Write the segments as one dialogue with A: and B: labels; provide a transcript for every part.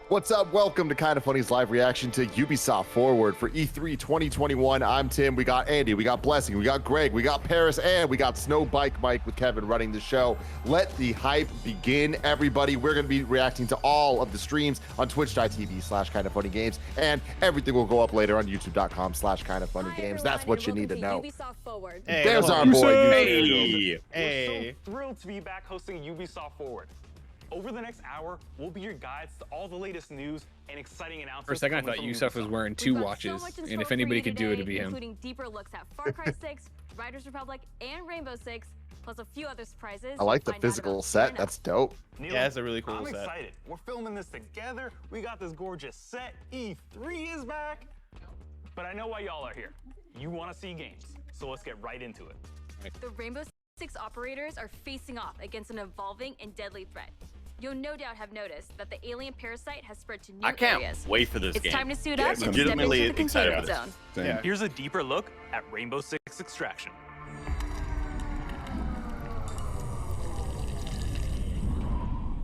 A: What's up? Welcome to Kinda Funny's live reaction to Ubisoft Forward for E3 2021. I'm Tim. We got Andy, we got Blessing, we got Greg, we got Paris, and we got Snow Bike Mike with Kevin running the show. Let the hype begin, everybody. We're going to be reacting to all of the streams on twitch.tv/kindafunnygames, and everything will go up later on youtube.com/kindafunnygames. That's what you need to know.
B: Hey,
A: there's our boy.
B: Hey.
C: We're so thrilled to be back hosting Ubisoft Forward. Over the next hour, we'll be your guides to all the latest news and exciting announcements.
D: For a second, I thought Ubisoft was wearing two watches, and if anybody could do it, it'd be him.
E: Including deeper looks at Far Cry 6, Riders Republic, and Rainbow Six, plus a few other surprises.
A: I like the physical set. That's dope.
C: Neil,
B: yeah, it's a really cool
C: I'm
B: set.
C: excited. We're filming this together. We got this gorgeous set. E3 is back. But I know why y'all are here. You want to see games, so let's get right into it.
E: The Rainbow Six operators are facing off against an evolving and deadly threat. You'll no doubt have noticed that the alien parasite has spread to new areas.
F: I can't wait for this game.
E: It's time to suit up and step
F: legitimately
E: into the
F: excited
E: containment
F: for
E: zone.
B: Yeah.
C: Here's a deeper look at Rainbow Six Extraction.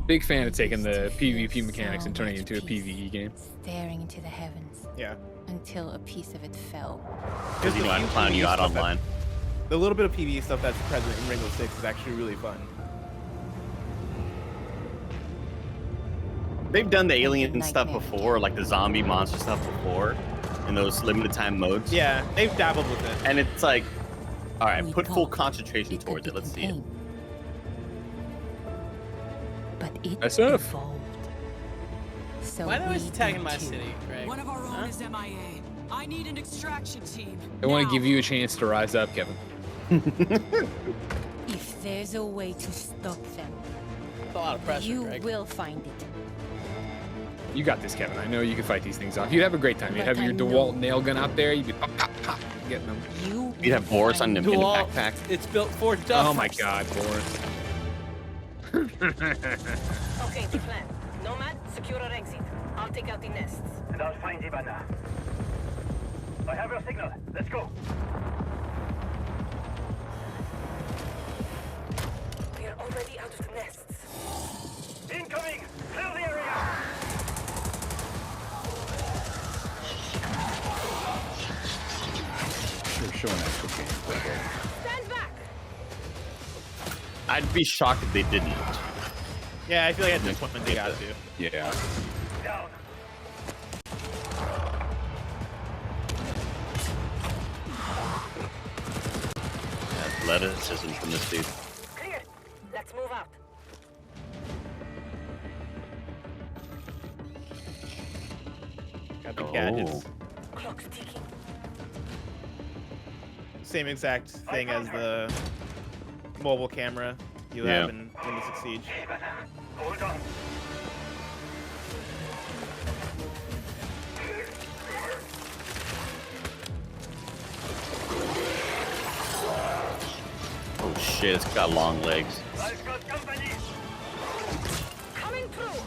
D: Big fan of taking the PvP mechanics and turning it into a PvE game.
G: Staring into the heavens
B: Yeah.
G: until a piece of it fell.
F: Because you know I'm clowning you out online.
B: The little bit of PvE stuff that's present in Rainbow Six is actually really fun.
F: They've done the alien stuff before, like the zombie monster stuff before, in those limited time modes.
B: Yeah, they've dabbled with it.
F: And it's like, all right,
G: We
F: put full
G: thought
F: concentration
G: could
F: towards
G: be
F: it. Let's see it.
G: contained. But it
D: That's enough.
G: evolved. So
H: Why are they always
G: we
H: attacking
G: did
H: my
G: too.
H: city, Greg?
I: One of our own is MIA. I need an extraction team.
D: I want
I: now.
D: to give you a chance to rise up, Kevin.
G: If there's a way to stop them,
H: That's a lot of pressure,
G: you
H: Greg.
G: will find it.
D: You got this, Kevin. I know you can fight these things off. You'd have a great time. You'd
G: But
D: have your
G: I know-
D: DeWalt nail gun out there. You'd be pop, pop, pop, getting them.
G: You
F: You'd have
G: will
F: Boris on
G: find
F: them in the
H: Dual-
F: backpack.
H: It's built for duffers.
D: Oh my God, Boris.
I: Okay, the plan. Nomad, secure our exit. I'll take out the nests.
J: And I'll find Ivana. I have your signal. Let's go.
I: We are already out of the nests.
J: Incoming! Clear the area!
I: Stand back!
F: I'd be shocked if they didn't.
B: Yeah, I feel like at this point they got to.
A: Yeah.
J: Down.
F: Athleticism from this dude.
I: Clear. Let's move out.
B: Got the gadgets.
I: Clock's ticking.
B: Same exact thing as the mobile camera you
F: Yeah.
B: have in Rainbow Six Siege.
J: Ivana, hold on.
F: Oh shit, it's got long legs.
J: I've got company.
I: Coming through.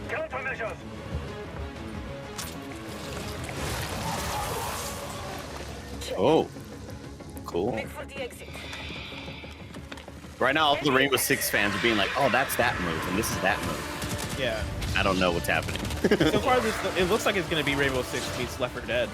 J: Countermeasures.
F: Oh, cool.
I: Make for the exit.
F: Right now, all the Rainbow Six fans are being like, oh, that's that move, and this is that move.
B: Yeah.
F: I don't know what's happening.
B: So far, it looks like it's going to be Rainbow Six meets Left 4 Dead.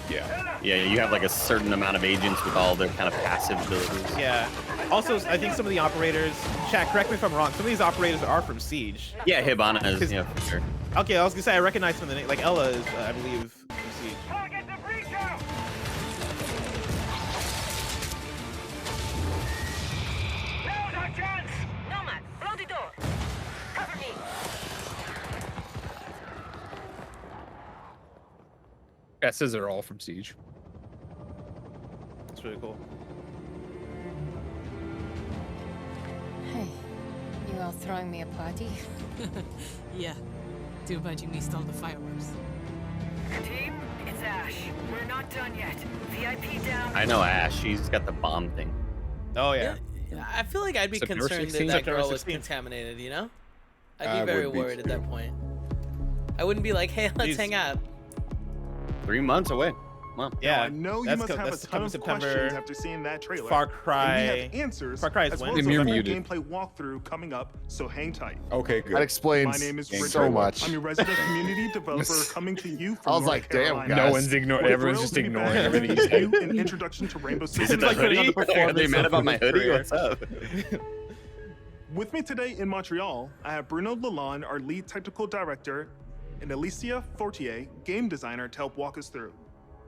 A: Yeah.
F: Yeah, you have like a certain amount of agents with all their kind of passive abilities.
B: Yeah. Also, I think some of the operators, Shaq, correct me if I'm wrong, some of these operators are from Siege.
F: Yeah, Hibana is, yeah, for sure.
B: Okay, I was going to say, I recognize some of the names. Like Ella is, I believe, from Siege.
J: Target the breacher! Now's our chance!
I: Nomad, blow the door. Cover me.
D: That says they're all from Siege.
B: That's really cool.
G: Hey, you all throwing me a party?
I: Yeah. Too bad you missed all the fireworks. Team, it's Ash. We're not done yet. VIP down.
F: I know Ash, she's got the bomb thing.
B: Oh, yeah.
H: I feel like I'd be
D: September
H: concerned
D: 16th?
H: that
B: September
H: girl was
B: 16th.
H: contaminated, you know? I'd
A: I
H: be very
A: would be
H: worried at that
A: too.
H: point. I wouldn't be like, hey, let's
B: Jeez.
H: hang out.
F: 3 months away. Wow.
B: Yeah,
K: I know you
B: that's
K: must have a
B: that's
K: ton
B: coming
K: of
B: September.
K: questions after seeing that trailer.
B: Far
K: And we
B: Cry.
K: have answers,
B: Far Cry is
K: as well
B: when?
K: as a
D: You're
K: full
D: muted.
K: gameplay walkthrough coming up, so hang tight.
L: Okay,
A: That
L: good.
A: explains
K: My name is Richard.
A: so much.
K: I'm your resident community developer coming to you from
A: I was
K: North
A: like, damn,
K: Carolina.
A: guys.
D: No one's ignoring.
K: We're
D: Everyone's
K: thrilled
D: just
K: to be
D: ignoring
K: back
D: everything
K: to
D: you
K: give you
D: said.
K: an introduction to Rainbow Six.
F: Is it the
B: like putting on
F: hoodie?
B: the
F: Are they
B: performance
F: mad
B: of
F: about my
B: his
F: hoodie?
B: career.
F: What's up?
K: With me today in Montreal, I have Bruno Lalonde, our lead technical director, and Alicia Fortier, game designer, to help walk us through.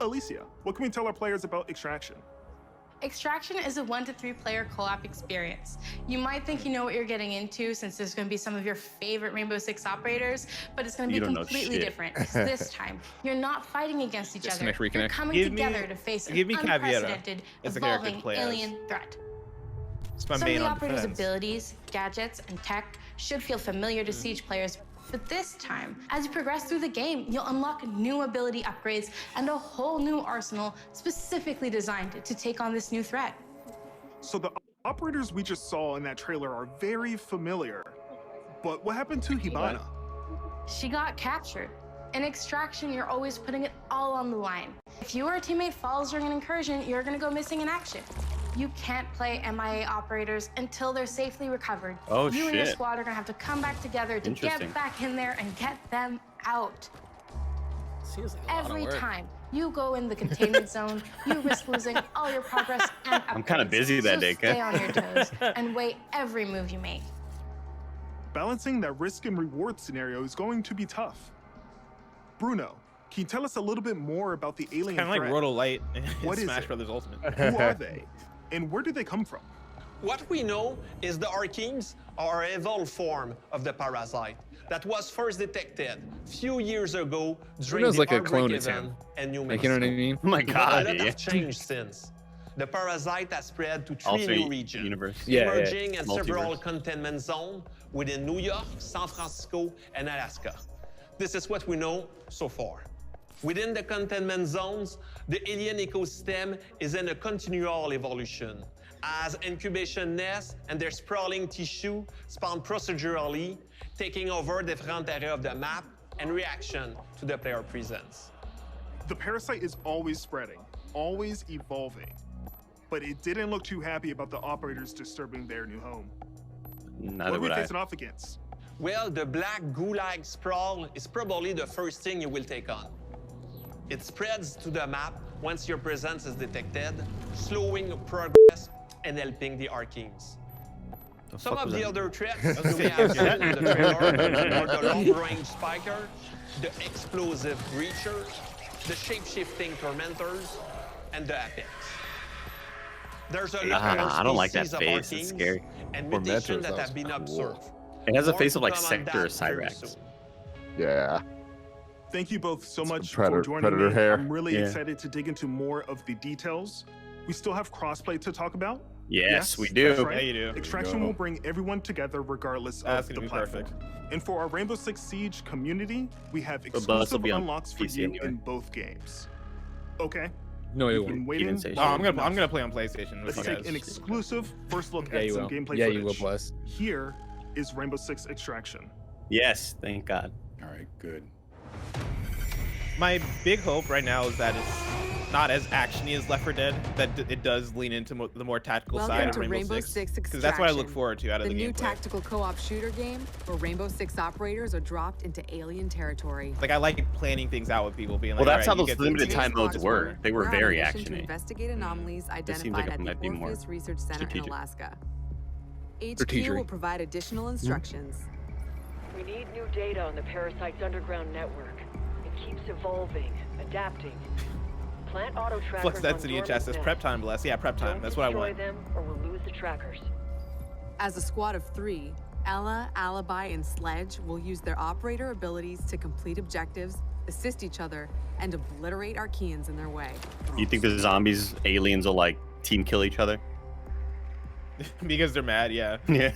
K: Alicia, what can we tell our players about Extraction?
M: Extraction is a 1 to 3 player co-op experience. You might think you know what you're getting into since there's going to be some of your favorite Rainbow Six operators, but it's going to
F: You
M: be
F: don't know
M: completely
F: shit.
M: different. 'Cause this time, you're not fighting against each other.
D: Disconnect,
M: You're
D: reconnect.
M: coming
B: Give me-
M: together to face an
B: give me Caveira
M: unprecedented,
B: as the character to
M: evolving
B: play as.
M: alien threat.
B: It's my
M: Some of
B: main
M: the
B: on
M: operator's
B: defense.
M: abilities, gadgets, and tech should feel familiar to Siege players, but this time, as you progress through the game, you'll unlock new ability upgrades and a whole new arsenal specifically designed to take on this new threat.
K: So the operators we just saw in that trailer are very familiar. But what happened to Hibana?
M: She got captured. In Extraction, you're always putting it all on the line. If you or a teammate falls during an incursion, you're gonna go missing in action. You can't play MIA operators until they're safely recovered.
F: Oh,
M: You and your
F: shit.
M: squad are gonna have to come back together to
F: Interesting.
M: get back in there and get them out.
H: Seems like a lot of
M: Every
H: work.
M: time you go in the containment zone, you risk losing all your progress and upgrades.
F: I'm kinda busy that
M: So
F: day,
M: stay
F: Kev.
M: on your toes and weigh every move you make.
K: Balancing that risk and reward scenario is going to be tough. Bruno, can you tell us a little bit more about the alien
B: Kind of like
K: threat?
B: Roto Light in
K: What is
B: Smash
K: it?
B: Brothers Ultimate.
K: Who are they? And where do they come from?
J: What we know is the Arkeens are an evolved form of the parasite that was first detected few years ago during
D: Bruno's
J: the
D: like a
J: Outbreak
D: clone of
J: event
D: him.
J: in New
D: Like, you know what I
J: Mexico.
D: mean?
F: Oh my
J: But
F: god,
J: a lot
F: yeah.
J: has changed since. The parasite has spread to 3
F: Alternate
J: new regions,
F: universe.
D: Yeah, yeah.
J: emerging in several
F: Multiverse.
J: containment zones within New York, San Francisco, and Alaska. This is what we know so far. Within the containment zones, the alien ecosystem is in a continual evolution, as incubation nests and their sprawling tissue spawn procedurally, taking over different areas of the map in reaction to the player presence.
K: The parasite is always spreading, always evolving. But it didn't look too happy about the operators disturbing their new home.
F: Neither
K: What are we
F: would I.
K: facing off against?
J: Well, the black goo-like sprawl is probably the first thing you will take on. It spreads to the map once your presence is detected, slowing progress and helping the Arkeens. Some
F: fuck
J: of
F: was
J: the
F: that?
J: other threats you may have seen in the trailer are the long-range spiker, the explosive breacher, the shape-shifting tormentors, and the apex. There's a lot of
F: I don't like that
J: species of
F: face. It's
J: Arkeens
F: scary.
J: and
A: Tormentors,
J: mutations that
A: that
J: have
A: was
J: been
A: cool.
J: observed.
F: It has a
J: More
F: face
J: to
F: of like
J: come on
F: Sector
J: that very
F: Cyrax.
J: soon.
A: Yeah.
K: Thank you both so much
A: Predator-
K: for joining
A: Predator
K: me.
A: hair.
K: I'm really
F: Yeah.
K: excited to dig into more of the details. We still have crossplay to talk about.
F: Yes, we
K: that's
F: do.
K: right.
B: Yeah, you do.
K: Extraction will bring everyone together regardless
B: That's
K: of
B: gonna
K: the
B: be
K: platform.
B: perfect.
K: And for our Rainbow Six Siege community, we have
F: bus will
K: exclusive
F: be on
K: unlocks for
F: PC
K: you
F: anyway.
K: in both games. Okay,
D: No, you
K: you've been
D: won't.
K: waiting.
F: say
B: Oh, I'm
K: long
B: gonna
K: enough.
B: play on PlayStation.
K: Let's
B: with you
K: take
B: guys.
K: an exclusive first look
D: Yeah,
K: at
D: you
K: some
D: will.
K: gameplay
D: Yeah,
K: footage.
D: you will, Bless.
K: Here is Rainbow Six Extraction.
F: Yes, thank God.
L: All right, good.
B: My big hope right now is that it's not as actiony as Left 4 Dead. That it does lean into the more tactical side
I: Welcome
B: of
I: to
B: Rainbow
I: Rainbow
B: Six.
I: Six
B: Because that's what I look
I: Extraction,
B: forward to out of
I: the
B: the
I: new
B: gameplay.
I: tactical co-op shooter game where Rainbow Six operators are dropped into alien territory.
B: Like I like planning things out with people, being like,
F: Well, that's
B: "All
F: how
B: right, you
F: those
B: get to
F: limited
B: do
F: time
B: this."
F: modes were. They were
I: We're on a
F: very
I: mission to
F: actiony.
I: investigate anomalies
F: seems
I: identified
F: like it
I: at
F: might
I: the
F: be more
I: Orpheus Research Center in
F: strategic.
I: Alaska. HQ
D: Strategic.
I: will provide additional instructions.
N: We need new data on the parasite's underground network. It keeps evolving, adapting. Plant auto trackers
B: Flux
N: on
B: density and chest. That's
N: dormant
B: prep
N: nests.
B: time, Bless. Yeah, prep time.
N: Don't
B: That's what I
N: destroy
B: want.
N: them or we'll lose the trackers.
I: As a squad of 3, Ella, Alibi, and Sledge will use their operator abilities to complete objectives, assist each other, and obliterate Arkeans in their way.
F: You think the zombies, aliens will like team kill each other?
B: Because they're mad, yeah.
F: Yeah.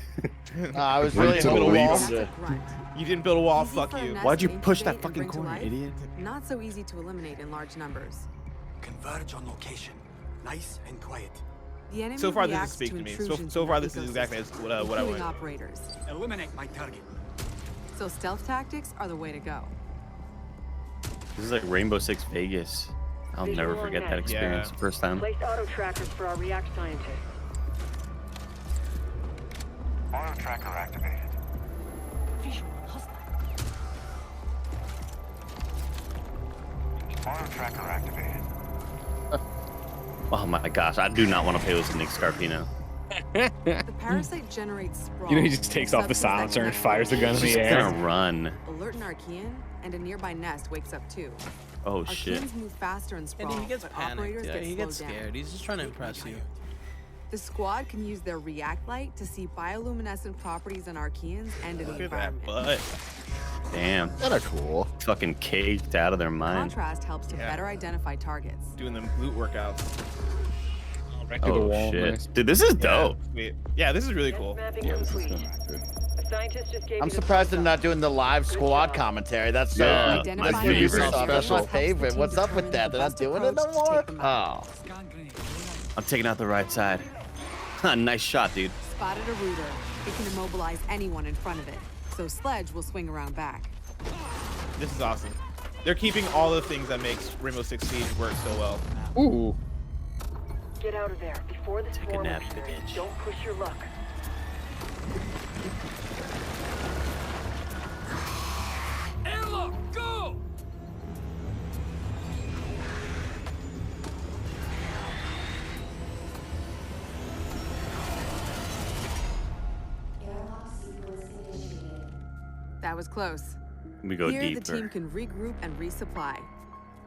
A: I was
F: Run
A: really
F: to the
A: hoping-
F: lead.
I: That's a grunt.
B: You didn't build a wall,
I: Easy
B: fuck
I: for a
B: you.
I: nest
F: Why'd you
I: to
F: push that
I: incubate and
F: fucking
I: bring to
F: corner,
I: life,
F: idiot?
I: Not so easy to eliminate in large numbers.
J: Converge on location. Nice and quiet.
I: The enemy
B: So far, this is
I: reacts
B: speak to me.
I: intrusions
B: So
I: in
B: far,
I: the
B: this is
I: ecosystem,
B: exactly what I
I: including
B: want.
I: operators.
J: Eliminate my target.
I: So stealth tactics are the way to go.
F: This is like Rainbow Six Vegas. I'll
N: Visual
F: never
N: on
F: forget
N: net.
F: that experience the first time.
N: Place auto trackers for our React scientists.
L: Auto tracker activated. Auto tracker activated.
F: Oh my gosh, I do not want to play with Nick Scarpino.
I: The parasite generates sprawl.
D: You know, he just takes off the silencer and fires the gun in the
F: She's
D: air.
F: gonna run.
I: Alert an Archean, and a nearby nest wakes up too.
F: Oh shit.
I: Archeans move faster and sprawl,
H: And he gets
I: but
H: panicked.
I: operators
H: Yeah,
I: get
H: he gets
I: slowed down.
H: scared. He's just trying to impress you.
I: The squad can use their React light to see bioluminescent properties in Archeans and in the
B: Look at that
I: environment.
B: butt.
F: Damn.
A: Kind of cool.
F: Fucking caged out of their mind.
I: Contrast helps to better identify targets.
B: Doing them glute workouts.
D: Right through the
F: Oh
D: wall.
F: shit.
D: Nice.
F: Dude, this is dope.
B: Yeah, this is really cool.
N: Mapping
L: Yeah, this is
N: complete.
L: gonna be good.
N: A scientist just gave
O: I'm
N: me the
O: surprised they're
N: thumbs
O: not
N: up.
O: doing the live
N: Good
O: squad
N: job.
O: commentary. That's so
F: Yeah,
I: Identify
F: my
I: the
F: favorite.
I: targets
O: That's my
I: helps the
O: favorite.
I: team
O: What's up with
I: determine
O: that?
I: the
O: They're not
I: best
O: doing it no
I: approach to
O: more?
I: take them out.
O: Oh.
F: I'm taking out the right side. Nice shot, dude.
I: Spotted a rooter. It can immobilize anyone in front of it, so Sledge will swing around back.
B: This is awesome. They're keeping all the things that makes Rainbow Six Siege work so well.
D: Ooh.
N: Get out of there before the
F: Take a
N: swarm
F: nap,
N: appears.
F: bitch.
N: Don't push your luck.
L: Airlock, go!
I: That was close.
F: We go
I: Here,
F: deeper.
I: the team can regroup and resupply.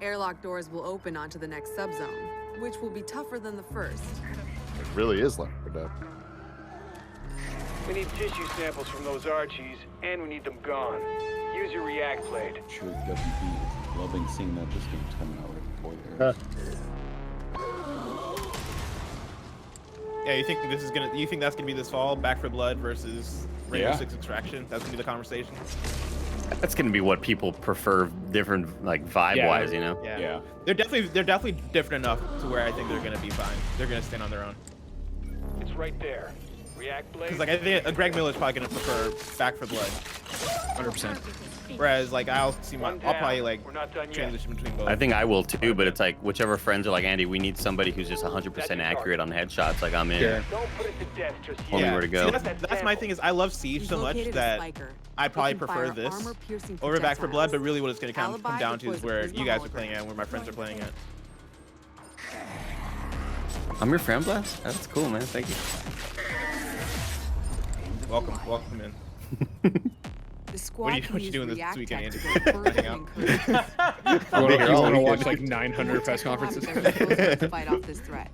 I: Airlock doors will open onto the next subzone, which will be tougher than the first.
A: It really is Left 4 Dead.
L: We need tissue samples from those Archies, and we need them gone. Use your React blade.
P: Sure, WP is loving seeing that this game's coming out right before theirs.
B: Yeah, you think that's gonna be this fall? Back for Blood versus Rainbow
P: Yeah.
B: Six Extraction? That's gonna be the conversation.
F: That's gonna be what people prefer, different like vibe-wise, you know.
B: Yeah. They're definitely different enough to where I think they're gonna be fine. They're gonna stand on their own.
L: It's right there. React blade.
B: Because like I think Greg Miller's probably gonna prefer Back for Blood.
D: 100%.
B: Whereas like I'll probably like
L: We're not done yet.
B: transition between both.
F: I think I will too, but it's like whichever friends are like, Andy, we need somebody who's just 100% accurate on headshots. Like I'm in.
D: Yeah.
L: Don't put it to death just
F: Tell me
L: yet.
F: where to go.
B: See, that's my thing is I love Siege
I: He's
B: so much
I: located a
B: that
I: spiker.
B: I probably
I: It can
B: prefer
I: fire
B: this
I: armor-piercing
B: over Back for Blood,
I: projectiles.
B: but really what it's gonna come
I: Alibi
B: down to is
I: deploys a
B: where
I: prisma
B: you guys are
I: hologram.
B: playing at and where my friends are playing at.
F: I'm your friend, Blast. That's cool, man. Thank you.
B: Welcome in.
I: The squad
B: What are you
I: can use
B: doing this
I: React
B: weekend,
I: tech
B: Andy?
I: to go further
B: Hang
I: and
B: out.
I: encourage
F: Here,
D: You
F: I'll
D: want to
F: read
D: watch
F: it.
D: like 900 press conferences?
I: to fight off this threat.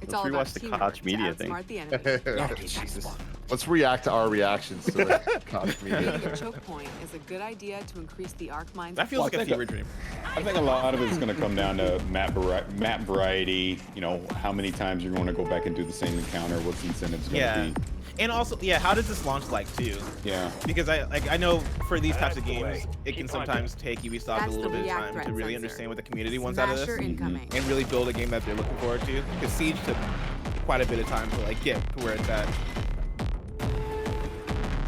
I: It's
F: Let's
I: all about
F: rewatch the
I: teamwork
F: Koch
I: to
F: Media thing.
I: outsmart the enemy.
A: Jesus. Let's react to our reactions to the Koch Media.
I: Creating a choke point is a good idea to increase the arc mines.
B: That feels
P: Well,
B: like
P: I
B: a
P: think
B: fever dream.
P: I think a lot of it is going to come down to map variety. You know, how many times you're going to go back and do the same encounter. What's the incentives going
B: Yeah.
P: to be?
B: And also, yeah, how does this launch like too?
P: Yeah.
B: Because I know for these types of
L: That's the
B: games,
L: way.
B: it can
L: Keep on
B: sometimes take Ubisoft a
I: That's
B: little
I: the
B: bit of
I: React
B: time
I: threat
B: to really
I: sensor.
B: understand what the community wants out of
I: Smasher
B: this,
I: incoming.
B: and really build a game that they're looking forward to. Because Siege took quite a bit of time to like get to where it's at.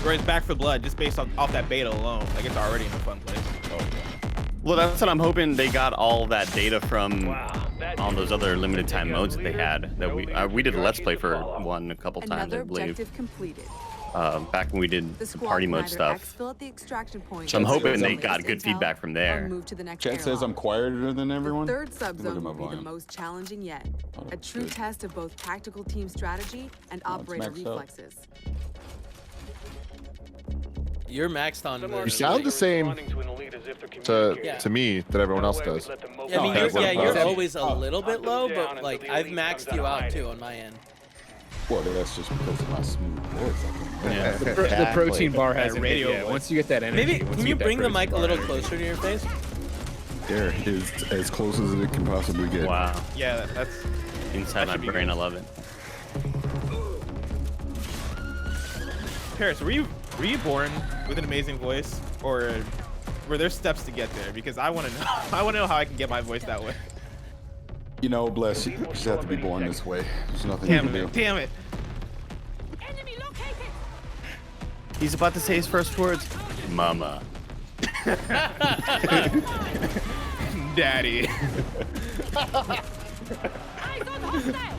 B: Whereas Back for Blood, just based off that beta alone, like it's already in a fun place.
P: Oh, yeah.
F: Well, that's what I'm hoping they got all that data from
L: Wow, that
F: on those other limited time
L: Take out
F: modes that they
L: leader,
F: had. That
L: no
F: we did a
L: leader,
F: let's play for
L: follow.
F: one a couple times,
I: Another
F: I believe.
I: objective completed.
F: Back when we did
I: The
F: the
I: squad
F: party
I: can
F: mode
I: either
F: stuff.
I: exfil at the extraction point
F: So I'm
I: or
F: hoping
I: use
F: they
I: the
F: got
I: latest
F: good
I: intel
F: feedback from
I: or
F: there.
I: move to the next
P: Chat says
I: airlock.
P: I'm quieter than everyone.
I: The third
P: Look at
I: subzone
P: my
I: will be the
P: volume.
I: most challenging yet.
P: Oh,
I: A
P: that's
I: true
P: good.
I: test of both tactical team strategy and
P: Oh, it's
I: operator
P: maxed out.
I: reflexes.
H: You're maxed on.
A: You sound the same to me that everyone else does.
H: I mean,
A: Okay,
H: you're
A: well,
H: always a little bit low, but like I've maxed you out too on my end.
P: Well, that's just because of my smooth voice.
F: Yeah.
D: The protein bar hasn't hit
B: radio
D: yet.
B: voice.
D: Once you get that energy,
H: Maybe
D: once
H: can you
D: get that
H: bring the
D: protein
H: mic a
D: bar
H: little
D: energy-
H: closer to your face?
P: There is as close as it can possibly get.
F: Wow.
B: Yeah, that's
F: Inside
B: That
F: my
B: should be
F: brain,
B: good.
F: I love it.
B: Paris. Were you born with an amazing voice, or were there steps to get there? Because I want to know. I want to know how I can get my voice that way.
P: You know, bless you. You just have to be born this way. There's nothing you
B: Damn
P: can
B: it!
P: do.
B: Damn it!
F: He's about to say his first words. Mama.
B: Daddy.
E: Eyes on the hostile!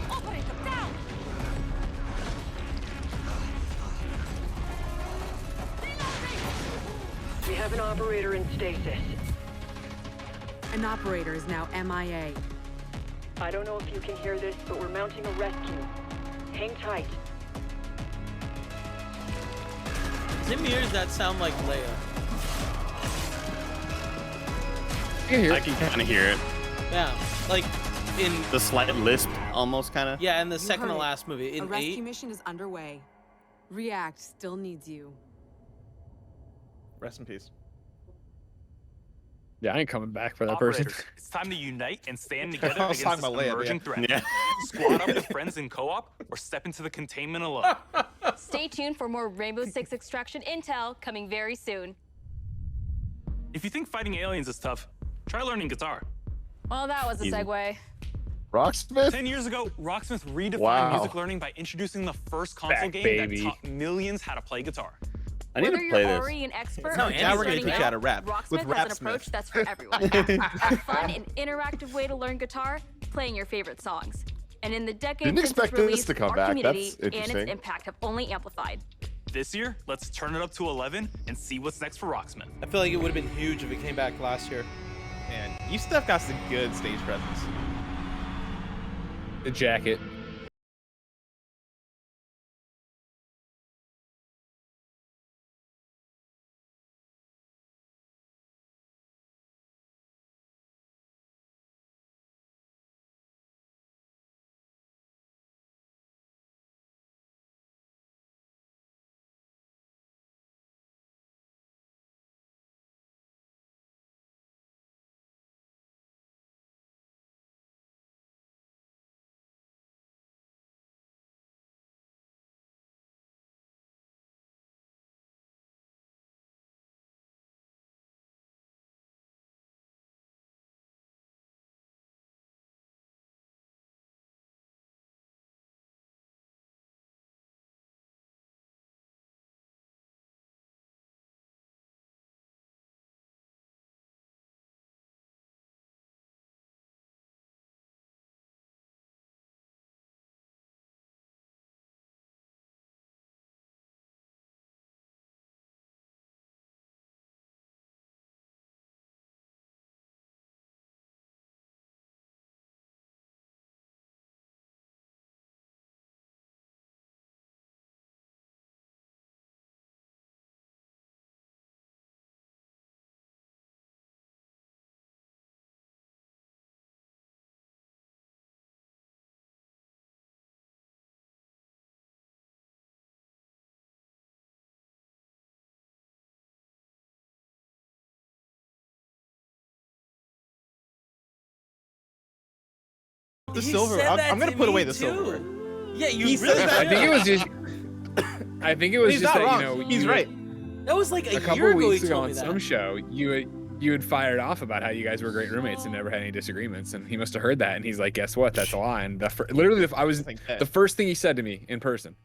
E: Operator down!
N: We have an operator in stasis.
I: An operator is now MIA.
N: I don't know if you can hear this, but we're mounting a rescue. Hang tight.
H: To me, does that sound like Leia?
F: I can kind of hear it.
H: Yeah, like in
F: The slight lisp, almost kind of.
H: yeah, in the
I: You
H: second
I: heard
H: to
I: it.
H: last movie,
I: A
H: in
I: rescue
H: 8.
I: mission is underway. React still needs you.
B: Rest in peace.
D: Yeah, I ain't coming back for that person.
C: Operators, it's time to unite and stand together
B: I was
C: against
B: talking
C: this
B: about Leia,
C: emerging
B: yeah.
C: threat.
F: Yeah.
C: Squad up with friends in co-op or step into the containment alone.
E: Stay tuned for more Rainbow Six Extraction intel coming very soon.
C: If you think fighting aliens is tough, try learning guitar.
E: Well, that was a
F: Easy.
E: segue.
A: Rocksmith?
C: 10 years ago, Rocksmith redefined
A: Wow.
C: music learning by introducing the first console
D: Back,
C: game
D: baby.
C: that taught millions how to play guitar.
F: I need
E: Whether
F: to play
E: you're
F: this.
E: already an expert
H: No,
E: or
H: Andy's
E: just
B: Now we're gonna
E: starting
B: teach you how
E: out,
B: to rap with
E: Rocksmith has an
B: Rapsmith.
E: approach that's for everyone. A fun and interactive way to learn guitar, playing your favorite songs. And in the decade
A: Didn't
E: since
A: expect
E: its
A: this
E: release,
A: to come
E: our
A: back.
E: community
A: That's
E: and its
A: interesting.
E: impact have only amplified.
C: This year, let's turn it up to 11 and see what's next for Rocksmith.
H: I feel like it would have been huge if it came back last year.
B: Man, you stuff got some good stage presence.
D: The jacket.
B: The
H: He
B: silver.
H: said that
B: I'm gonna
H: to
B: put
H: me
B: away the
H: too.
B: silverware.
H: Yeah, you
B: He
H: really
B: says that-
D: I think it was just. I think it was
B: He's
D: just
B: not
D: that
B: wrong.
D: you know
B: He's
D: you-
B: right.
H: That was like
D: A
H: a
D: couple
H: year ago
D: weeks
H: he
D: ago
H: told
D: on
H: me that.
D: some show, you had fired off about how you guys were great roommates and never had any disagreements, and he must have heard that, and he's like, "Guess what? That's a lie." And literally, I was the first thing he said to me in person.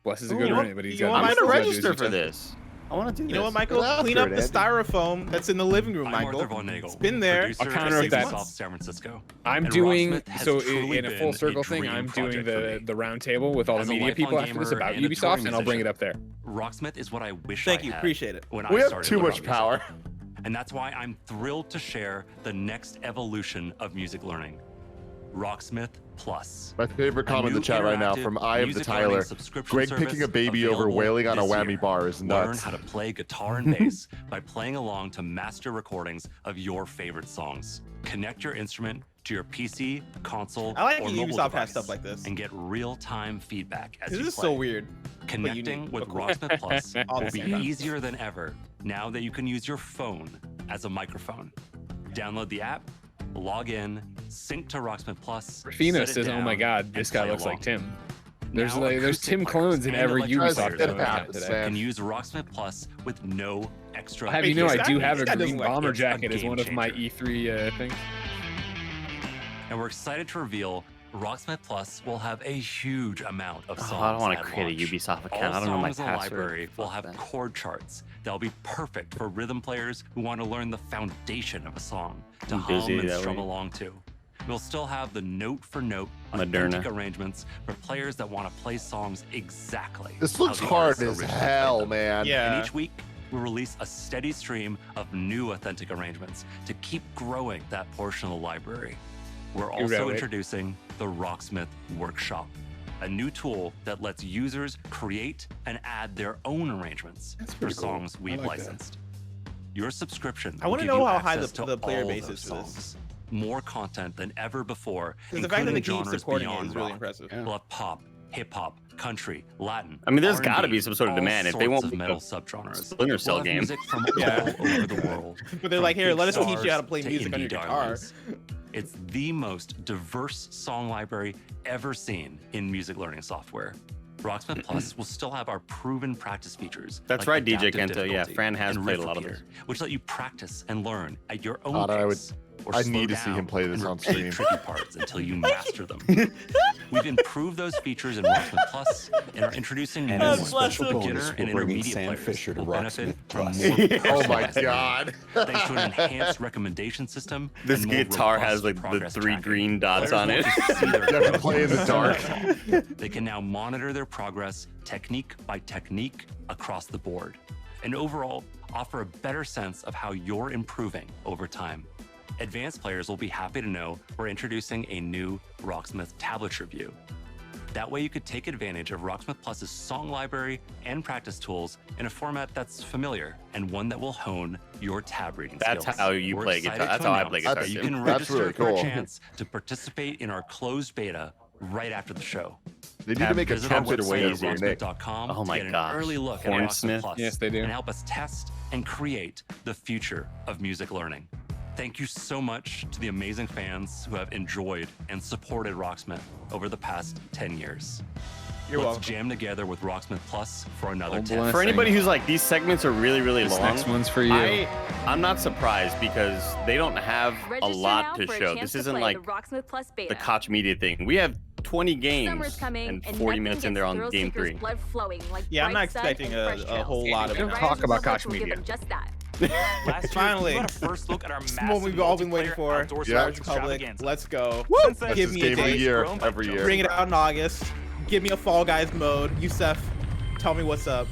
D: Bless is a
B: Ooh,
D: good
B: you know
D: roommate, but he's
B: what-
D: got.
B: you know
F: I'm
B: what,
F: gonna
B: Michael?
F: register for this. I want to do this.
B: You know what, Michael?
A: Get
B: Clean
A: after
B: up the
A: it, Andy.
B: styrofoam that's in the living room, Michael. It's been there.
D: I'll counter with that.
C: San Francisco.
D: I'm
C: And
D: doing
C: Rocksmith has
D: so
C: truly
D: in a
C: been
D: full circle thing.
C: dream
D: I'm doing
C: project for me.
D: the round table with all the
C: As a
D: media
C: lifelong
D: people after this
C: gamer
D: about
C: and a
D: Ubisoft,
C: touring
D: and I'll bring it
C: musician,
D: up there.
C: Rocksmith is what I wish
B: Thank
C: I
B: you,
C: had
B: appreciate it.
C: when
A: We
C: I
A: have
C: started
A: too
C: with
A: much
C: music.
A: power.
C: And that's why I'm thrilled to share the next evolution of music learning, Rocksmith Plus.
A: My favorite comment in the
C: new
A: chat right now
C: interactive
A: from Eye of the
C: music
A: Tyler.
C: learning subscription
A: Greg
C: service
A: picking a baby over
C: available
A: wailing on a
C: this
A: whammy
C: year.
A: bar is
C: Learn
A: nuts.
C: how to play guitar and bass by playing along to master recordings of your favorite songs. Connect your instrument to your PC, console,
B: I like
C: or
B: that
C: mobile
B: Ubisoft
C: device
B: has stuff like this.
C: and get real-time feedback as
B: This
C: you
B: is
C: play.
B: so weird.
C: Connecting
B: unique,
C: with
B: but cool.
C: Rocksmith Plus
B: All
C: will
B: the
C: be
B: same.
C: easier than ever now that you can use your phone as a microphone. Download the app, log in, sync to Rocksmith Plus.
D: Rafino
C: set it
D: says, "Oh my
C: down,
D: God,
C: and
D: this guy
C: play
D: looks
C: along.
D: like Tim." There's
C: Now,
D: there's
C: acoustic
D: Tim
C: players
D: clones in
C: and
D: every
C: electric
D: Ubisoft
C: players
D: game I've had
A: man.
D: today.
C: can use Rocksmith Plus with no extra.
D: I have you know I do have
B: this
D: a
B: guy
D: green
B: doesn't like
D: bomber
C: it's a
D: jacket as
C: game
D: one of my
C: changer.
D: E3 things.
C: And we're excited to reveal
Q: Rocksmith Plus will have a huge amount of songs.
F: I don't want to
Q: at
F: create a
Q: launch.
F: Ubisoft account.
Q: All
F: I don't know my
Q: songs in the
F: password.
Q: library will have chord charts that'll be perfect for rhythm players who want to learn the foundation of a song to
F: I'm busy
Q: hum and
F: that
Q: strum
F: way.
Q: along to. We'll still have the note-for-note
F: Moderna.
Q: authentic arrangements for players that want to play songs exactly.
A: This
Q: how
A: looks
Q: the
A: hard
Q: artists
A: as
Q: originally
A: hell,
Q: played them.
A: man.
B: Yeah.
Q: And each week, we'll release a steady stream of new authentic arrangements to keep growing that portion of the library. We're also introducing the Rocksmith Workshop, a new tool that lets users create and add their own arrangements for songs we've licensed. Your subscription.
B: I want to
Q: will give
B: know
Q: you
B: how high
Q: access
B: the
Q: to
B: player
Q: all
B: base
Q: those
B: is for this.
Q: songs. More content than ever before,
B: Because the fact that they
Q: including
B: keep
Q: genres
B: supporting it
Q: beyond
B: is really
Q: rock.
B: impressive.
Q: We'll have pop, hip hop, country, Latin.
F: I mean, there's
Q: R&B,
F: got to be some sort of
Q: all
F: demand. If they
Q: sorts
F: won't
Q: of
F: make
Q: metal
F: a
Q: subgenres.
F: Splinter Cell
Q: We'll have
F: game.
Q: music from all over the world.
B: But they're
Q: from
B: like, here,
Q: big
B: let us teach you how to
Q: stars
B: play music on your
Q: indie
B: guitar.
Q: darlings. It's the most diverse song library ever seen in music learning software. Rocksmith Plus will still have our proven practice features.
F: That's
Q: like
F: right, DJ
Q: adaptive
F: Kento. Yeah,
Q: difficulty
F: Fran has
Q: and
F: played a
Q: riff
F: lot of
Q: repeater,
F: this.
Q: which let you practice and learn at your own
A: God,
Q: pace. Or
A: I
Q: slow
A: need to see
Q: down
A: him play this
Q: and
A: on
Q: repeat
A: stream.
Q: tricky parts until you master them. We've improved those features in Rocksmith Plus and are introducing
P: And
Q: new
P: as a
Q: ones.
P: special bonus,
Q: Beginner and
P: we're bringing
Q: intermediate
P: Sam
Q: players
P: Fisher to
Q: will benefit
P: Rocksmith
Q: from
P: Plus.
Q: more
A: Oh my
Q: personalized
A: God.
Q: learning, thanks to an enhanced recommendation system.
F: This
Q: and more
F: guitar
Q: robust
F: has like the
Q: progress
F: 3
Q: tracking.
F: green dots
Q: Players
F: on
Q: won't
F: it.
Q: just see their
A: You have to
Q: progress
A: play in the dark.
Q: They can now monitor their progress technique by technique across the board, and overall offer a better sense of how you're improving over time. Advanced players will be happy to know we're introducing a new Rocksmith tablet review. That way you could take advantage of Rocksmith Plus's song library and practice tools in a format that's familiar and one that will hone your tab reading skills.
F: That's how you
Q: We're
F: play
Q: excited
F: guitar.
Q: to
F: That's how I
Q: announce
F: play guitar.
Q: that you
F: Tim.
Q: can
A: That's
Q: register
A: really
Q: for a
A: cool.
Q: chance to participate in our closed beta right after the show.
A: They need to make a
Q: Visit our
A: template way
Q: website
A: easier,
Q: at
A: Nick.
Q: rocksmith.com
F: Oh
Q: to
F: my
Q: get an
F: gosh.
Q: early look at Rocksmith
F: Hornsmith.
Q: Plus
D: Yes, they do.
Q: and help us test and create the future of music learning. Thank you so much to the amazing fans who have enjoyed and supported Rocksmith over the past 10 years.
B: You're
Q: Let's
B: welcome.
Q: jam together with Rocksmith Plus for another
D: Oh,
Q: 10.
D: bless.
F: For anybody who's like, these segments are really, really
D: This
F: long.
D: next one's for you.
F: I'm not surprised because they don't have a
E: Register
F: lot
E: now
F: to
E: for a
F: show.
E: chance
F: This
E: to
F: isn't
E: play
F: like
E: the Rocksmith Plus beta.
F: the Koch Media thing. We have 20 games
E: Summer's coming,
F: and
E: and
F: 40
E: nothing
F: minutes in
E: gets
F: there on
E: thrill
F: game
E: seekers'
F: 3.
E: blood flowing like
B: Yeah, I'm not
E: bright sun
B: expecting
E: and fresh
B: a
E: trails.
B: whole lot of
D: We
B: it.
D: don't
E: Riders
D: talk
E: of
D: about
E: Republic
D: Koch
E: will give
D: Media.
E: them just that.
C: Last year,
B: Finally.
C: we got a first look at our
B: This is
C: massive
B: what we've all been waiting
C: multiplayer
B: for.
C: outdoor
A: Yeah.
B: Riders of the Republic.
C: extravaganza.
B: Let's go.
C: Since then,
A: That's
B: Give
A: his
B: me a
A: game of the
B: date.
A: year
C: grown by
A: every year.
B: Bring it out in August. Give me a Fall Guys mode. Yusef, tell me what's up.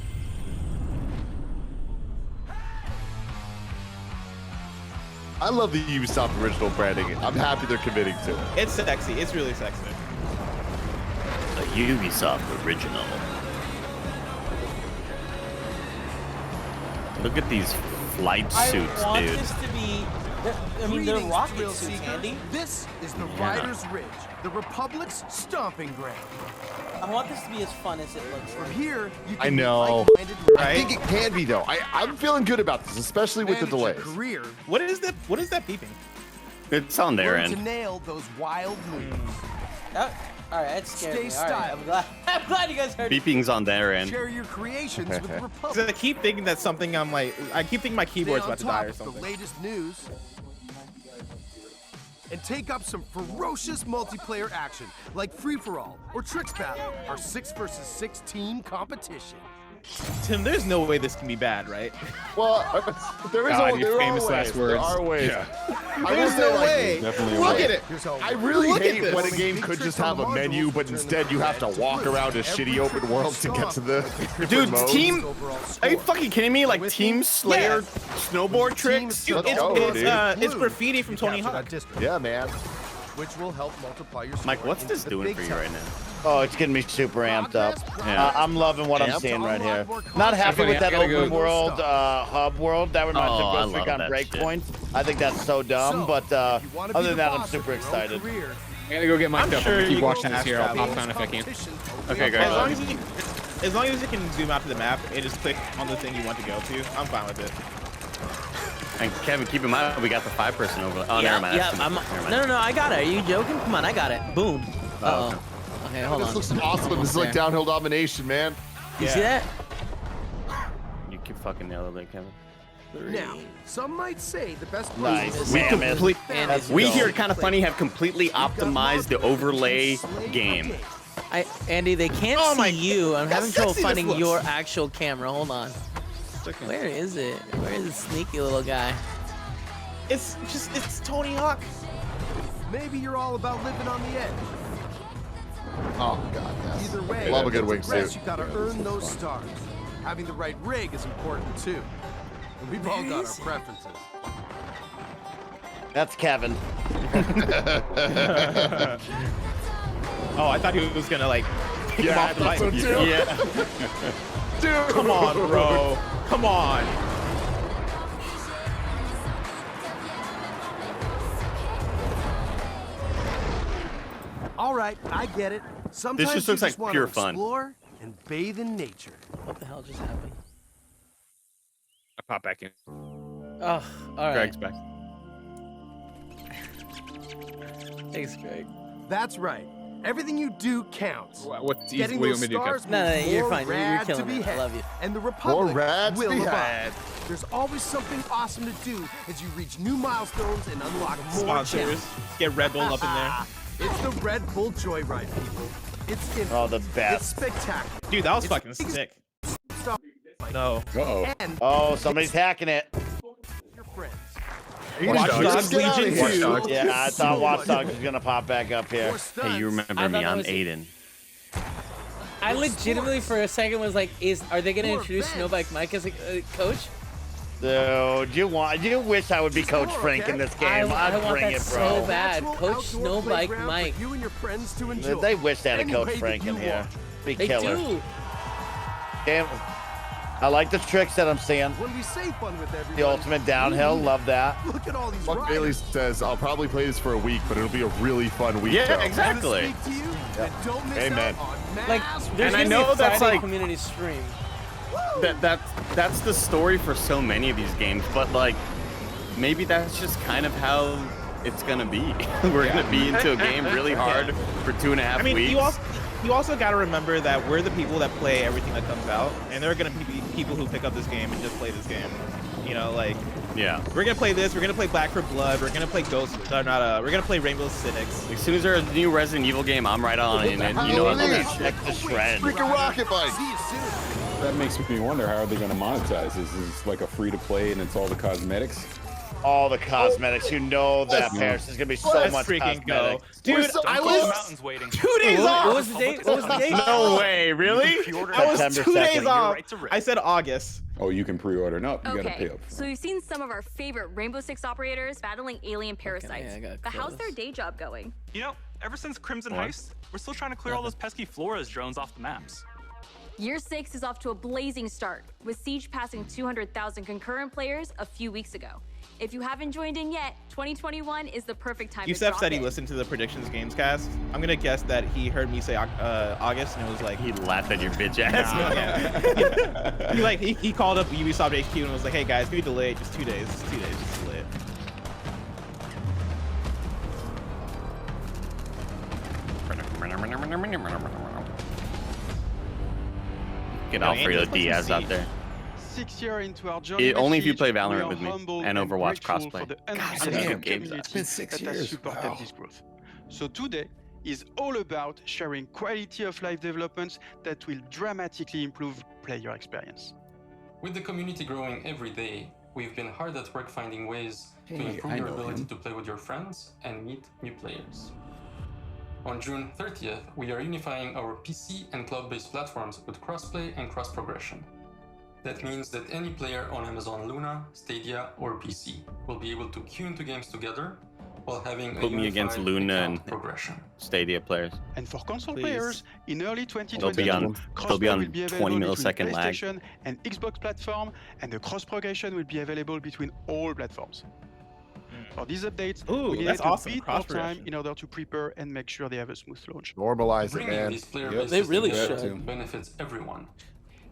A: I love the Ubisoft original branding. I'm happy they're committing to it.
B: It's sexy. It's really sexy.
F: A Ubisoft original. Look at these flight suits,
H: I want
F: dude.
H: this to be. I mean, they're rocket suits, Andy.
R: This is the
F: Yeah.
R: Riders Ridge, the Republic's stomping ground.
H: I want this to be as fun as it looks.
R: From here, you can
A: I
R: meet
A: know.
R: like-minded
A: I think it can be though. I'm feeling good about this, especially with the
R: manage your
A: delays.
R: career,
B: What is that? What is that beeping?
F: It's on their
R: learn to
F: end.
R: nail those wild moves.
H: All right, that scared
R: Stay
H: me. All right,
R: stylish.
H: I'm glad. I'm glad you guys heard it.
F: Beeping's on their end.
R: Share your creations with
B: Because
R: Republic.
B: I keep thinking that something I keep thinking my keyboard's
R: Stay on
B: about to die
R: top
B: or
R: of the
B: something.
R: latest news. And take up some ferocious multiplayer action like Free For All or Tricks Battle, our 6 versus 6 team competition.
B: Tim, there's no way this can be bad, right?
A: Well, there is
D: God, your
A: there are
D: famous
A: ways.
D: last
A: There
D: words.
A: are ways.
D: Yeah.
A: I will
B: There's
A: say,
B: no
A: like,
B: way.
P: Definitely
B: Look
P: a
B: at it.
R: Here's how
A: I really
B: Look at
A: hate
B: this.
A: when a game could just have a menu, but instead you have to walk around a shitty open world to get to the different
F: Dude,
A: modes.
F: team. Are you fucking kidding me? Like Team Slayer snowboard tricks?
B: Dude,
A: Let's go, dude.
B: it's graffiti from Tony Hawk.
A: Yeah, man.
R: Which will help multiply your
F: Mike,
R: score
F: what's
R: into
F: this
R: the
F: doing
R: big
F: for you
R: time.
F: right now?
O: Oh, it's getting me super amped up.
F: Yeah.
O: I'm loving what I'm
A: Amped?
O: seeing right here.
R: Unlock more
O: Not happy
R: content.
O: with that
D: I gotta
O: open
D: go.
O: world hub world. That reminds me
F: Oh, I
O: of Ghost
F: love
O: Recon
F: that
O: Breakpoint. I think that's so dumb,
R: So,
O: but
R: if you wanna be
O: other
R: the
O: than that, I'm
R: boss of
O: super
R: your own
O: excited.
R: career,
D: I gotta go get mic'd
B: I'm
D: up.
B: sure
D: I'm gonna
B: you
D: keep watching
B: can
D: this here. I'll pop down if I can.
R: competition
F: Okay,
R: will
F: guys.
B: As long
R: be
B: as you can zoom out to the map and just click on the thing you want to go to, I'm fine with it.
F: And Kevin, keep in mind we got the 5-person over. Oh,
H: yeah,
F: never mind.
H: yeah.
F: That's too
H: I'm,
F: much. Never mind.
H: no, I got it. Are you joking? Come on, I got it. Boom.
F: Oh,
H: Uh-oh. Okay, hold
A: This
H: on.
A: looks awesome. This is like downhill domination, man.
H: You see that?
F: You keep fucking nailed it, Kevin.
R: Now, some might say the best
O: Nice.
R: place
F: We here at Kinda Funny have completely optimized the overlay game.
H: Andy, they can't see you. I'm having trouble finding your actual camera. Hold on. Where is it? Where is the sneaky little guy?
B: It's Tony Hawk.
R: Maybe you're all about living on the edge.
A: Oh God, yes.
R: Either way,
A: love a good
R: to progress,
A: wingsuit.
R: you gotta earn those stars. Having the right rig is important too. And we've all got our preferences.
O: That's Kevin.
B: Oh, I thought he was gonna like kick him off the bike.
A: So too.
B: Yeah. Dude, come on, bro. Come on.
R: All right, I get it. Sometimes
F: just
R: you
F: looks like
R: want
F: pure
R: to
F: fun.
R: explore and bathe in nature.
H: What the hell just happened?
D: I pop back in.
H: Oh, all right.
D: Greg's back.
H: Thanks, Greg.
R: That's right. Everything you do counts.
D: What's easy?
R: Getting
D: What do you
R: those
D: want me to do,
R: stars
D: Kev?
H: No,
R: means
H: you're
R: more
H: fine. You're
R: rad
H: killing
R: to be
H: it. I
R: had.
H: love you.
R: And the Republic
A: rad to
R: will
A: be
R: abide.
A: had.
R: There's always something awesome to do as you reach new milestones and unlock more
B: Sponsors.
R: challenges.
B: Get Red Bull up in there.
R: It's the Red Bull Joyride, people. It's infinite.
O: Oh, the
R: It's
O: best.
R: spectacular.
B: Dude, that was
R: It's
B: fucking
R: the
B: sick.
R: stuff
B: No.
D: Uh-oh.
R: and
O: Oh, somebody's hacking it.
R: your friends.
B: Watch Dogs
A: Get outta
B: Legion
A: here.
B: 2.
D: Dogs.
O: Yeah, I thought Watch Dogs was gonna pop back up here.
F: Hey, you remember
H: I
F: me?
H: thought that
F: I'm
H: was-
F: Aiden.
H: I legitimately, for a second, was like, are they gonna
R: More
H: introduce
R: events.
H: Snowbike Mike as a coach?
O: Dude, you wish I would be Coach Frank in this game.
H: I
O: I'd
H: want
O: bring
H: that
O: it,
H: so
O: bro.
H: bad.
R: Natural
H: Coach
R: outdoor
H: Snowbike
R: playground
H: Mike.
R: for you and your friends to enjoy.
O: They wish they had a
R: Any
O: Coach
R: way that
O: Frank in
R: you
O: here.
R: want.
O: Be
H: They
O: killer.
H: do.
O: Damn. I like the tricks that I'm seeing.
R: When we say fun with everyone,
O: The ultimate downhill, love that.
R: Look at all these
A: Buck
R: riders.
A: Bailey says, I'll probably play this for a week, but it'll be a really fun week.
F: Yeah,
A: though."
F: exactly.
R: Speak to you, and don't miss
A: Amen.
R: out on
H: Like,
R: mass
H: there's
F: And I
H: gonna be
F: know
H: a
F: that's
H: Friday
F: like-
H: community stream.
F: That's the story for so many of these games, but like maybe that's just kind of how it's gonna be. We're gonna be into a game really hard for 2.5
B: I mean,
F: weeks.
B: you also got to remember that we're the people that play everything that comes out, and there are going to be people who pick up this game and just play this game. You know, like,
F: yeah.
B: we're going to play this, we're going to play Back 4 Blood, we're going to play we're going to play Rainbow Six.
F: As soon as there's a new Resident Evil game, I'm right on in it. You know I love that shit.
O: Check the shred.
A: Freaking rocket bike.
R: See you soon.
P: That makes me wonder, how are they going to monetize this? Is this like a free-to-play and it's all the cosmetics?
O: All the cosmetics. You know that, Paris. There's gonna be so
B: Let's
O: much
B: freaking go.
O: cosmetics.
B: Dude, I was
C: Mountains waiting.
B: 2 days
H: What
B: off.
H: was the date? What was the date?
F: No way, really?
B: I was
O: September
B: 2 days
O: 2nd.
B: off.
C: right to rip.
B: I said August.
P: Oh, you can pre-order. No, you gotta pay
E: Okay,
P: up.
E: so we've seen some of our favorite Rainbow Six operators battling alien parasites.
H: I gotta
E: But how's
H: close.
E: their day job going?
C: You know, ever since Crimson Heist, we're still trying to clear all those pesky Flores drones off the maps.
E: Year 6 is off to a blazing start, with Siege passing 200,000 concurrent players a few weeks ago. If you haven't joined in yet, 2021 is the perfect time to
B: Yusef
E: drop
B: said he
E: in.
B: listened to the Predictions Gamescast. I'm gonna guess that he heard me say August, and it was like
F: He laughed at your bitch ass.
B: he called up Ubisoft HQ and was like, "Hey guys, can we delay it just 2 days? Just 2 days, just delay it."
F: Get Alfredo Diaz out there.
L: 6 years into our journey,
F: Only if you
L: Siege,
F: play
L: we
F: Valorant
L: are
F: with me
L: humbled
F: and Overwatch
L: grateful
F: crossplay.
L: for the
F: God,
L: unprecedented
F: damn, games
L: community
P: been 6
L: that
P: years.
L: has supported
P: Wow.
L: this growth. So today is all about sharing quality of life developments that will dramatically improve player experience.
S: With the community growing every day, we've been hard at work finding ways to
P: Hey,
S: improve
P: I
S: your
P: know
S: ability
P: him.
S: to play with your friends and meet new players. On June 30th, we are unifying our PC and cloud-based platforms with crossplay and cross-progression. That means that any player on Amazon Luna, Stadia, or PC will be able to queue into games together while having a
F: Put me against
S: unified
F: Luna
S: account
F: and
S: progression.
F: Stadia players.
L: And for console
B: Please.
L: players, in early
F: They'll
L: 2020,
F: be on
L: crossplay will be
F: 20
L: available
F: millisecond
L: between
F: lag.
L: PlayStation and Xbox platform, and the cross-progression will be available between all platforms. For these updates,
B: Ooh,
L: we needed
B: that's
L: to
B: awesome,
L: beat more time
B: cross-progression.
L: in order to prepare and make sure they have a smooth launch.
A: Normalize it,
S: Bringing
A: man.
S: these player-based
H: They
S: systems
H: really
S: together
H: should.
S: benefits everyone.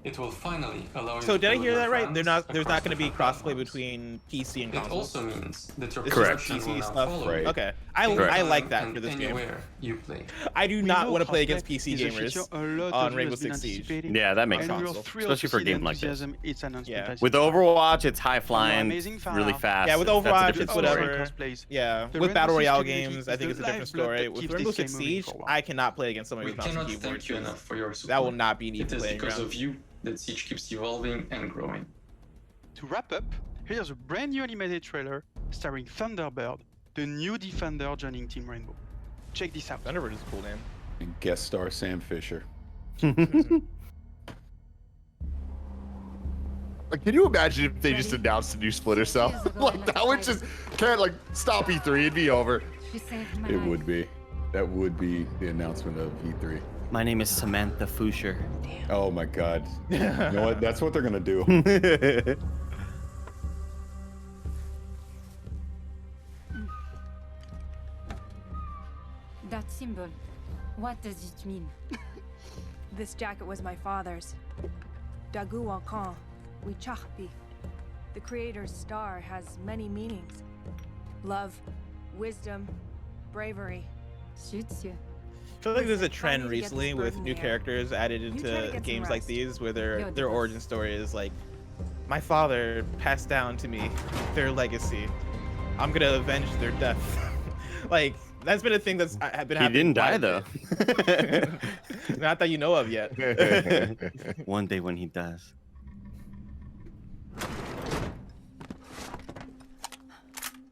S: It will finally allow you
B: So
S: to
B: did I
S: play
B: hear
S: with
B: that
S: your
B: right?
S: friends
B: There's not
S: across
B: going to be
S: different
B: crossplay
S: platforms.
B: between PC and
S: It
B: console.
S: also means that your
B: It's just
S: consumption will
B: PC
S: now
B: stuff.
S: follow
P: Right.
B: Okay, I
S: anytime
B: like that
S: and
B: for this game.
S: anywhere you play.
B: I do
L: We
B: not
L: know
B: want to play
L: crossplay
B: against PC
L: is a feature
B: gamers
L: a lot
B: on
L: of you
B: Rainbow
L: has been
B: Six Siege.
L: anticipating,
F: Yeah, that makes
L: and we are
F: sense.
L: thrilled
F: Especially
L: to
F: for a
L: see the
F: game like this.
L: enthusiasm its announcement
B: Yeah.
L: has
F: With
L: inspired.
F: Overwatch, it's high flying,
L: amazing fan
F: really
L: art.
F: fast.
B: Yeah, with
F: That's a
B: Overwatch,
F: different
B: it's
L: story.
B: whatever.
L: Cosplays.
B: Yeah,
L: The
B: with
L: Rainbow
B: Battle
L: Six
B: Royale
L: community
B: games,
L: is
B: I think
L: the
B: it's a different
L: lifeblood
B: story.
L: that
B: With
L: keeps
B: Rainbow
L: this game
B: Six
L: moving
B: Siege,
L: forward.
B: I cannot play against somebody
S: We
B: with mouse and
S: cannot
B: keyboard.
S: thank you enough for your support.
B: That will not be an
S: It
B: easy
S: is
B: playing
S: because
B: ground.
S: of you that Siege keeps evolving and growing.
L: To wrap up, here's a brand new animated trailer starring Thunderbird, the new Defender joining Team Rainbow. Check this out.
B: Thunderbird is a cool name.
P: And guest star Sam Fisher.
A: Like, can you imagine if they just announced a new Splinter Cell? Like, that would just can't like stop E3. It'd be over.
P: It would be. That would be the announcement of E3.
F: My name is Samantha Fusher.
P: Oh my God. You know what? That's what they're gonna do.
T: That symbol, what does it mean?
U: This jacket was my father's. Dagu Wakan, Wichachpi. The creator's star has many meanings. Love, wisdom, bravery.
T: Suits you.
B: I feel like there's a trend recently with new characters added into games like these where their origin story is like, my father passed down to me their legacy. I'm gonna avenge their death. Like, that's been a thing that's been happening.
F: He didn't die though.
B: Not that you know of yet.
F: One day when he does.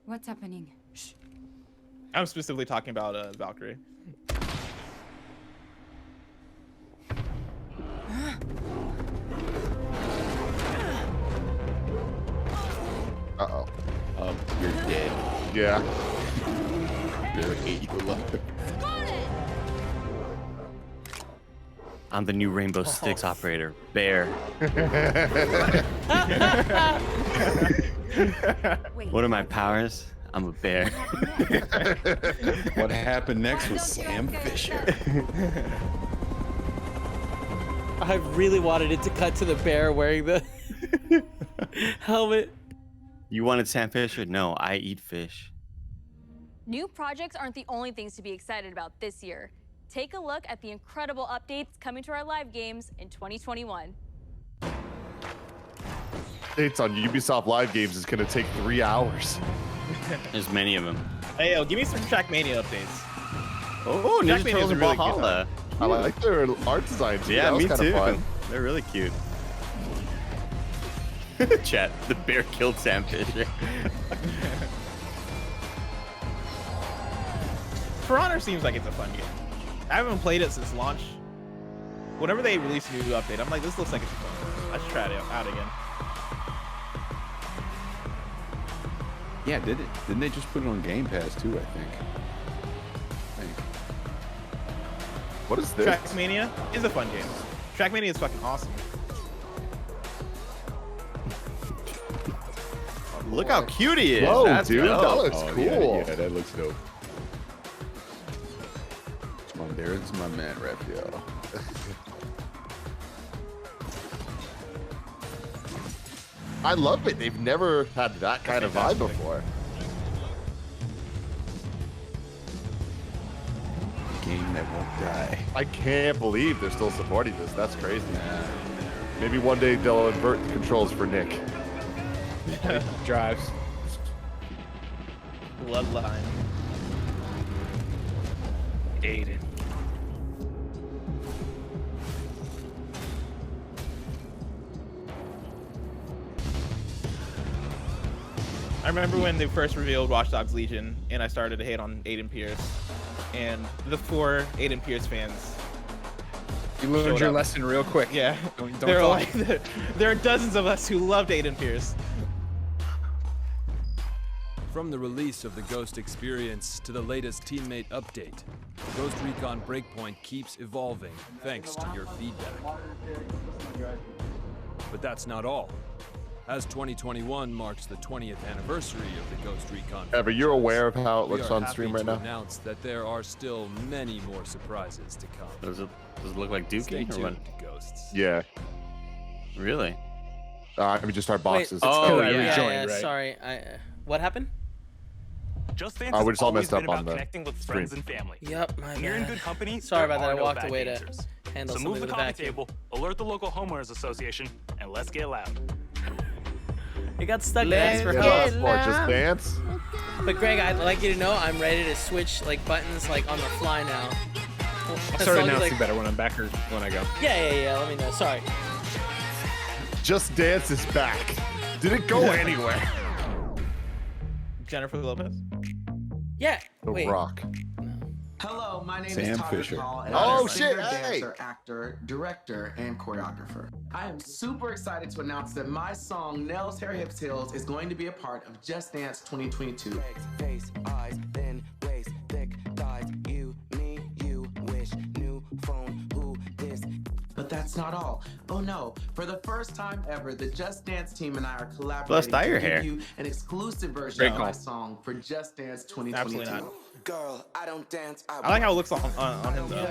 T: What's happening?
B: I'm specifically talking about Valkyrie.
A: Uh-oh.
P: You're dead.
A: Yeah.
P: You're alive.
F: I'm the new Rainbow Six operator, Bear. What are my powers? I'm a bear.
P: What happened next was Sam Fisher.
H: I really wanted it to cut to the bear wearing the helmet.
F: You wanted Sam Fisher? No, I eat fish.
E: New projects aren't the only things to be excited about this year. Take a look at the incredible updates coming to our live games in 2021.
A: Updates on Ubisoft Live games is gonna take 3 hours.
F: There's many of them.
B: Hey, yo, give me some Trackmania updates.
F: Oh, Ninja
B: Trackmania
F: Turtles
B: is
F: and
B: really
F: Valhalla.
A: I like their art design too.
F: Yeah,
A: That was
F: me
A: kinda
F: too.
A: fun.
F: They're really cute. Chat, the bear killed Sam Fisher.
B: For Honor seems like it's a fun game. I haven't played it since launch. Whenever they release a new update, I'm like, this looks like it's fun. I should try it out again.
P: Yeah, didn't they just put it on Game Pass too, I think.
A: What is this?
B: Trackmania is a fun game. Trackmania is fucking awesome.
F: Look how cute he is.
A: Whoa,
F: That's
A: dude,
F: dope.
A: that looks
P: Oh,
A: cool.
P: Yeah, that looks dope. There's my man, Raphael.
A: I love it. They've never had that kind of vibe before.
P: Game that won't die.
A: I can't believe they're still supporting this. That's crazy. Maybe one day they'll invert controls for Nick.
D: Drives.
B: Bloodline. Aiden. I remember when they first revealed Watch Dogs Legion, and I started to hate on Aiden Pierce, and the 4 Aiden Pierce fans.
D: You learned your lesson real quick.
B: Yeah,
D: Don't
B: they're
D: talk.
B: like, there are dozens of us who loved Aiden Pierce.
V: From the release of the Ghost experience to the latest teammate update, Ghost Recon Breakpoint keeps evolving thanks to your feedback. But that's not all. As 2021 marks the 20th anniversary of the Ghost Recon
A: Ever, you're aware of how it
V: we
A: looks
V: are
A: on
V: happy
A: stream
V: to
A: right now?
V: announce that there are still many more surprises to come.
F: Does it look like
V: Stay
F: Dookie or
V: tuned,
F: what?
V: Ghosts.
A: Yeah.
F: Really?
A: We just start boxes.
F: Oh,
D: I
F: yeah.
D: rejoined, right?
H: Sorry. What happened?
C: Just Dance
A: we
C: has
A: just all
C: always
A: messed up
C: been about
A: on the
C: connecting with friends and family.
H: Yep, my
C: When you're in
H: bad.
C: good company,
H: Sorry
C: there
H: about that.
C: are
H: I
C: no
H: walked
C: bad
H: away
C: dancers.
H: to handle
C: So
H: something
C: move the
H: with a
C: coffee
H: vacuum.
C: table, alert the local homeowners association, and let's get loud.
H: It got stuck.
A: Let's
H: Thanks for
A: get
H: help.
A: loud. Just dance.
H: But Greg, I'd like you to know I'm ready to switch like buttons like on the fly now.
D: I'll
H: As
D: start
H: long as,
D: announcing
H: like-
D: better when I'm back or when I go.
H: Yeah. Let me know. Sorry.
A: Just Dance is back. Did it go anywhere?
B: Jennifer Lopez.
H: Yeah.
A: The
H: Wait.
A: Rock.
G: Hello, my name
P: Sam
G: is Todd
P: Fisher.
G: Hall, and
A: Oh,
G: I'm a
A: shit,
G: singer,
A: hey.
G: dancer, actor, director, and choreographer. I am super excited to announce that my song Nails, Hair, Hips, Heels is going to be a part of Just Dance 2022.
M: Face, eyes, thin waist, thick thighs, you, me, you, wish, new phone, who, this.
G: But that's not all. Oh no, for the first time ever, the Just Dance team and I are
F: Plus
G: collaborating
F: dye
G: to
F: your
G: give
F: hair.
G: you an exclusive version
D: Great
G: of my
D: call.
G: song for Just Dance 2022.
B: Absolutely not.
M: Girl, I don't dance.
B: I like how it looks on him though.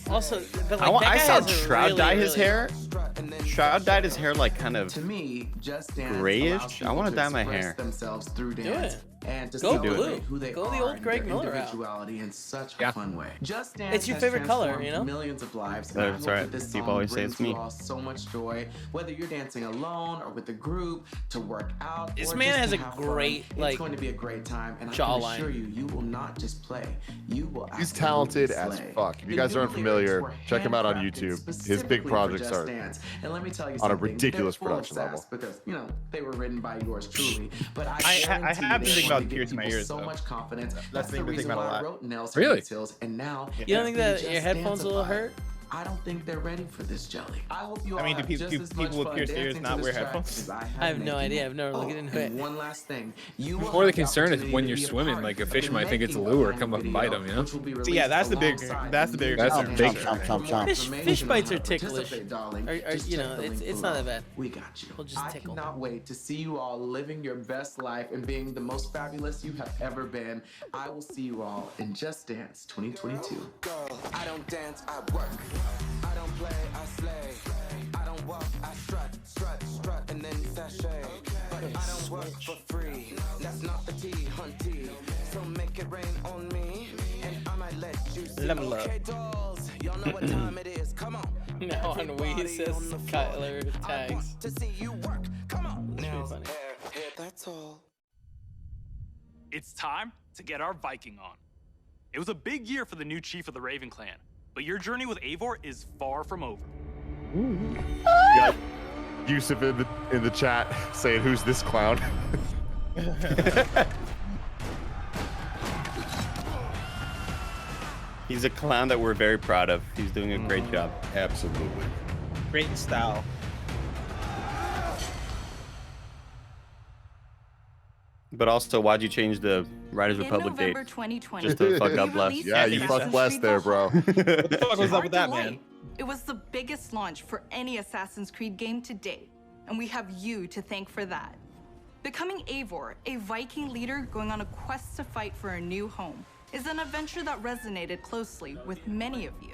H: Also, but like,
F: I
H: that
F: saw
H: guy has a
F: Shroud
H: really,
F: dye his
H: really-
F: hair. Shroud dyed his hair like kind of
G: To me, Just Dance
F: grayish.
G: allows
F: I
G: people
F: wanna
G: to
F: dye my
G: express
F: hair.
G: themselves through
H: Do
G: dance
H: it.
G: and to
H: Go
G: celebrate
H: blue.
G: who they
H: Go
G: are
H: the old
G: and
H: Greg
G: their
H: Miller route.
G: individuality in such
D: Yeah.
G: a fun way. Just Dance
H: It's your
G: has
H: favorite color,
G: transformed
H: you know?
G: millions of lives. And I
F: That's
G: hope
F: right.
G: that this
F: People
G: song
F: always say
G: brings
F: it's me.
G: you all so much joy, whether you're dancing alone or with a group, to work out.
H: This
G: or
H: man
G: just
H: has
G: to
H: a
G: have fun.
H: great, like,
G: It's going to be a great time, and I
H: jawline.
G: can assure you, you will not just play. You will.
A: He's
G: absolutely
A: talented as
G: slay.
A: fuck. If you
G: The
A: guys
G: new
A: aren't
G: lyrics
A: familiar,
G: were
A: check him out on
G: handcrafted
A: YouTube. His big
G: specifically for
A: projects
G: Just
A: are
G: Dance. And let me tell you
A: on a
G: something,
A: ridiculous
G: they're full of
A: production level.
G: sass because, you know, they were written by yours truly. But I
B: I
G: guarantee
B: have
G: they
B: been thinking
G: want
B: about
G: to
B: tears
G: give
B: in my
G: people
B: ears,
G: so
B: though.
G: much confidence.
B: That's
G: the
B: the thing to think
G: reason
B: about a
G: why I
B: lot.
G: wrote Nails,
D: Really?
G: Hair, Heels, and now
H: You don't
G: it's
H: think
G: the
H: that
G: Just
H: your headphones a little
G: Dance-ified.
H: hurt?
G: I don't think they're ready for this jelly. I hope you
B: I mean,
G: all
B: do
G: have just as much
B: people with
G: fun
B: pierced ears
G: dancing
B: not
G: to
B: wear
G: this track
B: headphones?
G: as
H: I have no
G: making.
H: idea. I've never looked into
G: And
H: it.
G: one last thing. You will
D: More the
G: have
D: concern is
G: opportunity
D: when
G: to
D: you're
G: be a
D: swimming,
G: part
D: like a
G: of
D: fish
G: the
D: might think it's a
G: making
D: lure,
G: of
D: come up and bite him, you know?
G: which will be
B: So yeah, that's the big
G: alongside
B: that's the bigger
D: That's
B: concern.
D: big
B: for
D: chomp,
B: sure.
O: chomp, chomp.
H: Fish bites are
G: Participate,
H: ticklish.
G: darling.
H: Or,
G: Just
H: you
G: check
H: know,
G: the link
H: it's not that
G: below.
H: bad.
G: We got you.
H: We'll just
G: I
H: tickle.
G: cannot wait to see you all living your best life and being the most fabulous you have ever been. I will see you all in Just Dance 2022.
M: Girl, I don't dance, I work. I don't play, I slay. I don't walk, I strut, strut, strut, and then sashay. But I don't work for free. That's not the tea, hunty. So make it rain on me, and I might let you see.
B: Level up.
M: Okay, dolls, y'all know what time it is. Come on.
H: Now on Wii it says Kyler tags.
M: To see you work. Come on.
H: Nails,
M: Hair, hair, that's all.
C: It's time to get our Viking on. It was a big year for the new chief of the Raven clan, but your journey with Eivor is far from over.
A: You got Yusuf in the chat saying, "Who's this clown?"
F: He's a clown that we're very proud of. He's doing a great job.
P: Absolutely.
B: Great style.
F: But also, why'd you change the Riders
E: In
F: Republic date?
E: November 2020,
F: Just to fuck
E: we
F: up Bless.
E: released
A: Yeah, you
E: Assassin's
A: fucked Bless
E: Creed
A: there, bro.
B: What the fuck was up with that,
E: Delight.
B: man?
E: It was the biggest launch for any Assassin's Creed game to date, and we have you to thank for that. Becoming Eivor, a Viking leader going on a quest to fight for a new home, is an adventure that resonated closely with many of you.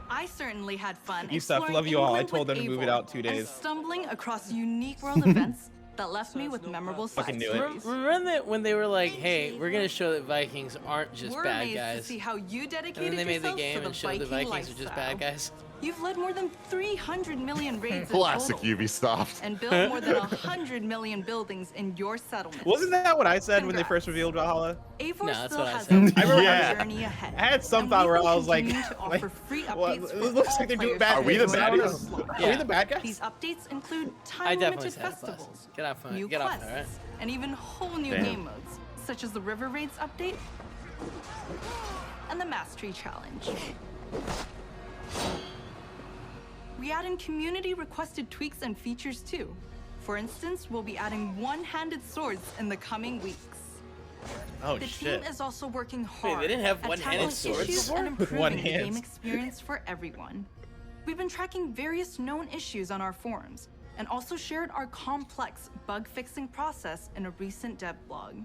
E: I certainly had fun
B: Ubisoft,
E: exploring
B: love you all. I
E: England
B: told
E: with
B: them to move it
E: Eivor
B: out 2
E: and
B: days.
E: stumbling across unique world events that left me with memorable side
B: Fucking knew it.
E: stories.
H: Remember that when they were like, "Hey, we're gonna show that Vikings aren't just
E: We're
H: bad
E: amazed
H: guys,"
E: to see how you
H: and
E: dedicated
H: then they made the
E: yourselves
H: game
E: to
H: and showed the
E: Viking
H: Vikings are just
E: lifestyle.
H: bad guys.
E: You've led more than 300 million raids in
A: Classic
E: total,
A: Ubisoft.
E: and built more than 100 million buildings in your settlement.
B: Wasn't that what I said when they first revealed Valhalla?
E: Eivor
H: No, that's
E: still
H: what I
E: has
H: said.
E: a
B: I remember
E: long journey ahead.
B: I had some
E: and
B: thought
E: we
B: where
E: will
B: I was like,
E: continue to offer free
B: what?
E: updates
B: It
E: for
B: looks
E: all
B: like they're doing
E: players
B: bad
E: to
B: Are we the
E: enjoy
B: bad
E: the
B: guys?
E: launch.
B: Are we the bad guys?
E: These updates include
H: I definitely
E: time-limited
H: said
E: festivals,
H: Bless. Get off
E: new
H: get off
E: quests,
H: there, right?
E: and even whole new
F: Damn.
E: game modes, such as the River Raids update and the Mastery Challenge. We add in community-requested tweaks and features too. For instance, we'll be adding one-handed swords in the coming weeks.
B: Oh
E: The
B: shit.
E: team is also working
H: Wait,
E: hard
H: they didn't have
E: at
H: one-handed
E: tackling
H: swords
E: issues
H: before?
E: and improving
B: One
E: the
B: hand.
E: game experience for everyone. We've been tracking various known issues on our forums and also shared our complex bug-fixing process in a recent dev blog.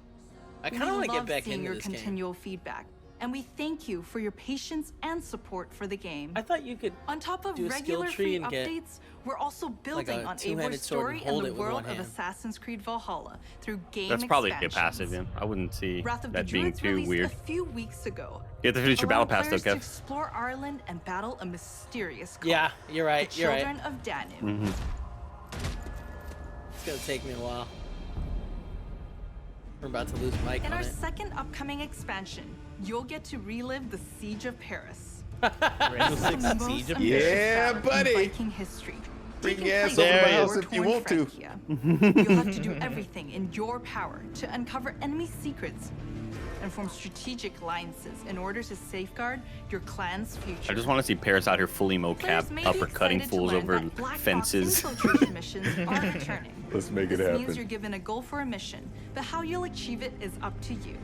H: I kind of want to get back
E: seeing
H: into
E: your
H: this game.
E: continual feedback, And we thank you for your patience and support for the game.
H: I thought you could
E: on top of
H: do a skill
E: regular
H: tree
E: free
H: and get
E: updates, we're also building
H: a
E: on
H: two-handed
E: Eivor's
H: sword and
E: story and
H: hold
E: the
H: it with
E: world
H: one
E: of
H: hand.
E: Assassin's Creed Valhalla through game
F: That's probably a
E: expansions.
F: passive, yeah. I wouldn't see
E: Wrath of the
F: that being
E: Druids
F: too
E: released
F: weird.
E: a few weeks ago.
F: You have to finish your battle pass, though,
E: allowing players
F: Kev.
E: to explore Ireland and battle a mysterious cult,
H: Yeah, you're right.
E: the
H: You're right.
E: Children of Danu.
F: Mm-hmm.
H: It's gonna take me a while. We're about to lose Mike
E: In
H: on
E: our
H: it.
E: second upcoming expansion, you'll get to relive the Siege of Paris.
B: Rainbow
E: Some
B: Six
E: most
B: Siege of
E: ambitious
B: Paris.
E: battle in Viking history.
O: Bring
E: Taking
O: your ass
E: place
O: over
E: in
O: my house if you
E: war-torn
O: want to.
E: Frankia. You'll have to do everything in your power to uncover enemy secrets and form strategic alliances in order to safeguard your clan's future.
F: I just want to see Paris out here fully mocap,
E: Players may be
F: uppercutting
E: excited to
F: fools
E: learn
F: over
E: that Black Box
F: fences.
E: infiltration missions are returning.
P: Let's make it
E: This means
P: happen.
E: you're given a goal for a mission, but how you'll achieve it is up to you.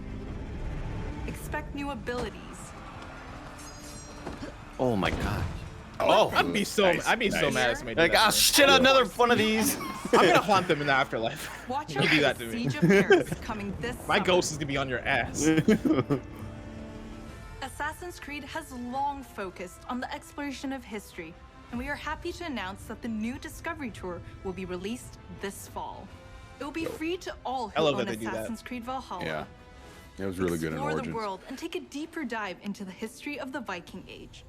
E: Expect new abilities.
F: Oh my god.
B: Oh, I'd be so mad if somebody did
F: Like,
B: that
F: ah,
B: to me.
F: shit, another one of these.
B: I'm gonna haunt them in the afterlife.
E: Watch
B: You
E: out
B: do
E: for
B: that
E: the
B: to me.
E: Siege of Paris coming this
B: My
E: summer.
B: ghost is gonna be on your ass.
E: Assassin's Creed has long focused on the exploration of history, and we are happy to announce that the new Discovery Tour will be released this fall. It will be free to all
B: I
E: who
B: love
E: own
B: that they do that.
E: Assassin's Creed Valhalla.
P: Yeah. It was really good in
E: Explore the
P: Origins.
E: world and take a deeper dive into the history of the Viking Age.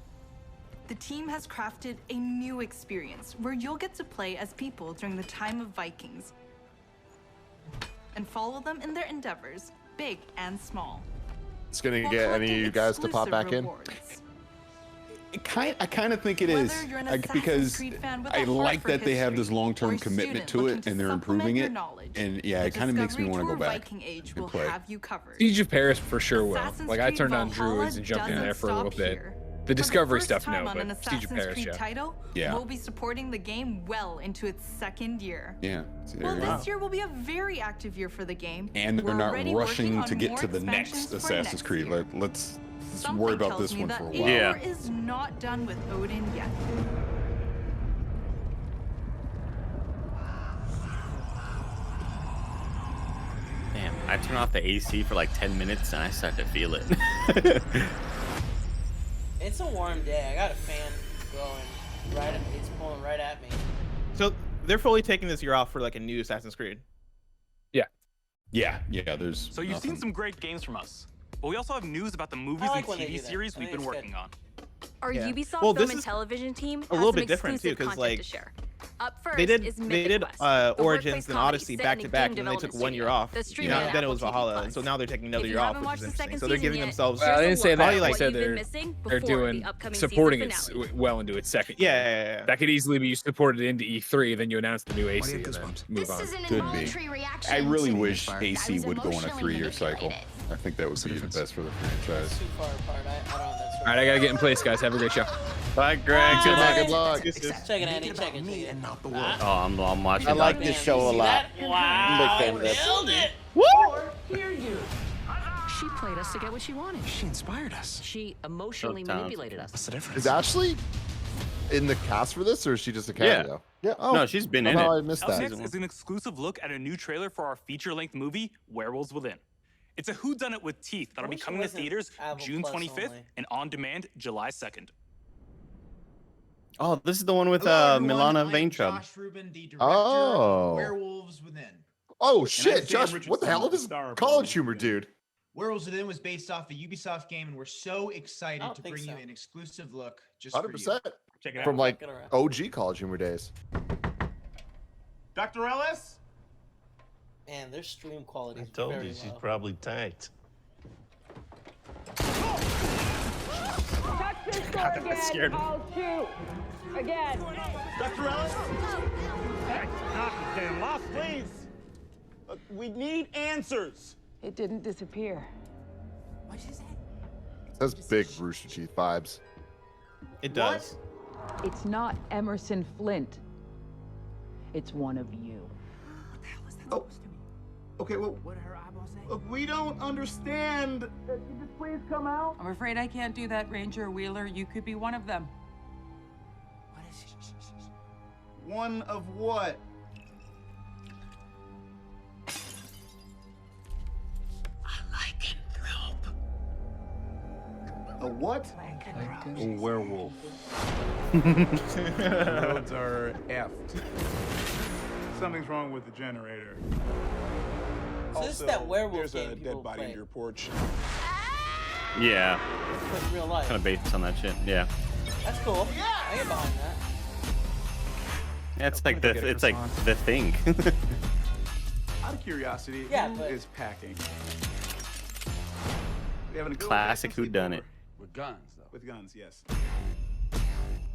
E: The team has crafted a new experience where you'll get to play as people during the time of Vikings and follow them in their endeavors, big and small.
A: It's gonna
E: While
A: get any of
E: collecting
A: you guys to pop
E: exclusive
A: back in.
E: rewards.
P: I kind of think it is,
E: Whether you're an
P: like,
E: Assassin's
P: because
E: Creed fan with
P: I
E: a heart
P: like
E: for
P: that they have this
E: history, or
P: long-term
E: a
P: commitment
E: student
P: to
E: looking
P: it,
E: to
P: and they're
E: supplement
P: improving
E: your
P: it.
E: knowledge,
P: And yeah,
E: the
P: it kind of makes me
E: Discovery
P: want to go
E: Tour
P: back
E: Viking Age
P: and
E: will
P: play.
E: have you covered.
D: Siege of Paris for sure will.
E: Assassin's
D: Like I
E: Creed
D: turned on
E: Valhalla
D: Druids and jumped in there for a little
E: doesn't
D: bit.
E: stop here.
D: The
E: For
D: Discovery
E: first
D: stuff,
E: time
D: no,
E: on an
D: but Siege of
E: Assassin's
D: Paris,
E: Creed
D: yeah.
E: title,
P: Yeah.
E: we'll be supporting the game well into its second year.
P: Yeah. So there
E: Well,
P: you go.
E: this year will be a very active year for the game.
P: And they're
E: We're
P: not
E: already
P: rushing
E: working
P: to
E: on
P: get
E: more
P: to the next
E: expansions for
P: Assassin's
E: next
P: Creed.
E: year.
P: Let's
E: Something
P: worry about
E: tells
P: this
E: me
P: one
E: that
P: for a
E: Eivor
P: while.
F: Yeah.
E: is not done with Odin yet.
F: Damn, I turned off the AC for like 10 minutes and I started to feel it.
H: It's a warm day. I got a fan going right at me. It's pulling right at me.
B: So they're fully taking this year off for like a new Assassin's Creed.
P: Yeah, there's
C: So you've
P: nothing.
C: seen some great games from us, but we also have news about the movies
H: like
C: and
H: when they
C: TV
H: do that.
C: series
H: I
C: we've
H: think
C: been
H: it's
C: working on.
J: Our
B: Yeah.
J: Ubisoft
B: Well,
J: film
B: this
J: and
B: is
J: television team
B: a
J: has
B: little
J: some
B: bit different, too,
J: exclusive
B: 'cause,
J: content
B: like,
J: to share. Up first
B: They did
J: is
B: they
J: Mythic
B: did
J: Quest, the
B: Origins
J: workplace
B: and
J: comedy
B: Odyssey
J: set
B: back
J: in
B: to
J: a
B: back,
J: game
B: and they took
J: development
B: 1 year
J: studio
B: off.
J: that's
B: You
J: streaming
B: know,
J: on
B: then it
J: Apple
B: was
J: TV+.
B: Valhalla, and so now they're taking another
J: If you
B: year off,
J: haven't
B: which
J: watched
B: is
J: the
B: interesting.
J: second
B: So they're
J: season
B: giving
J: yet,
B: themselves.
D: Well, I didn't say that.
B: Probably
D: I
B: like
D: said
J: You've been missing
D: they're
J: before
D: doing
J: the upcoming
D: supporting
J: season
D: it well into its second.
B: Yeah.
D: That could easily be you supported it into E3, then you announce the new AC, and then move
J: This
D: on.
J: is an
P: Could be.
J: involuntary reaction
P: I really
J: to
P: wish
J: I
P: AC
J: was
P: would go on a
J: emotionally
P: 3-year cycle.
J: manipulated.
P: I think that would be the best for the franchise.
H: Too far apart. I don't know. That's
D: All right, I gotta get in place, guys. Have a great show.
F: Bye, Greg.
B: Good luck.
H: Check it, Andy. Check it.
G: Me and not the world.
F: Oh, I'm watching.
O: I like
F: that.
O: this show a lot.
H: Wow,
O: I'm a big fan of
H: nailed it.
N: She played us to get what she wanted.
G: She inspired us.
N: She emotionally
F: So talented.
N: manipulated us.
G: What's the difference?
A: Is Ashley in the cast for this, or is she just a cameo? Yeah. Oh,
F: No, she's been in
A: somehow
F: it.
A: I missed
C: Up
A: that.
C: next is an exclusive look at a new trailer for our feature-length movie, Werewolves Within. It's a whodunit with teeth that'll be
H: wish it
C: coming to
H: wasn't
C: theaters
H: Apple
C: June
H: Plus
C: 25th
H: only.
C: and on demand July 2nd.
F: Oh, this is the one with
K: Hello, everyone.
F: Milana
K: I am
F: Vaintrub.
K: Josh Rubin, the director
A: Oh.
K: of Werewolves Within.
A: Oh
K: I'm
A: shit,
K: Sam
A: Josh!
K: Richardson,
A: What the hell
K: the
A: is this
K: star of
A: college
K: Werewolves
A: humor,
K: Within.
A: dude?
K: Werewolves Within was based off a Ubisoft game, and we're so excited
H: I don't
K: to
H: think
K: bring
H: so.
K: you an exclusive look just for you.
A: 100%
C: Check it out.
A: from like
H: Fucking around.
A: OG college humor days.
K: Dr. Ellis?
H: Man, their stream quality is
O: Told
H: very
O: you she's
H: low.
O: probably tanked.
B: God, that scared me.
K: Dr. Ellis?
C: Damn, lost, please. We need answers.
N: It didn't disappear.
A: That's big Rooster Teeth vibes.
B: It does.
N: It's not Emerson Flint. It's one of you.
K: Okay, well, what did her eyeball say? We don't understand. Could you just please come out?
N: I'm afraid I can't do that, Ranger Wheeler. You could be one of them.
K: One of what? What?
I: A werewolf.
K: Roads are effed. Something's wrong with the generator.
H: So this is that werewolf
I: There's
H: game
I: a
H: people
I: dead body
H: play.
I: in your porch.
F: Yeah.
H: But in real life.
F: Kind of based on that shit. Yeah.
H: That's cool. Yeah. I get behind that.
F: Yeah, it's like the thing.
K: Out of curiosity,
H: Yeah,
K: who
H: but-
K: is packing? We having a good
F: Classic whodunit.
K: with guns, though. With guns, yes.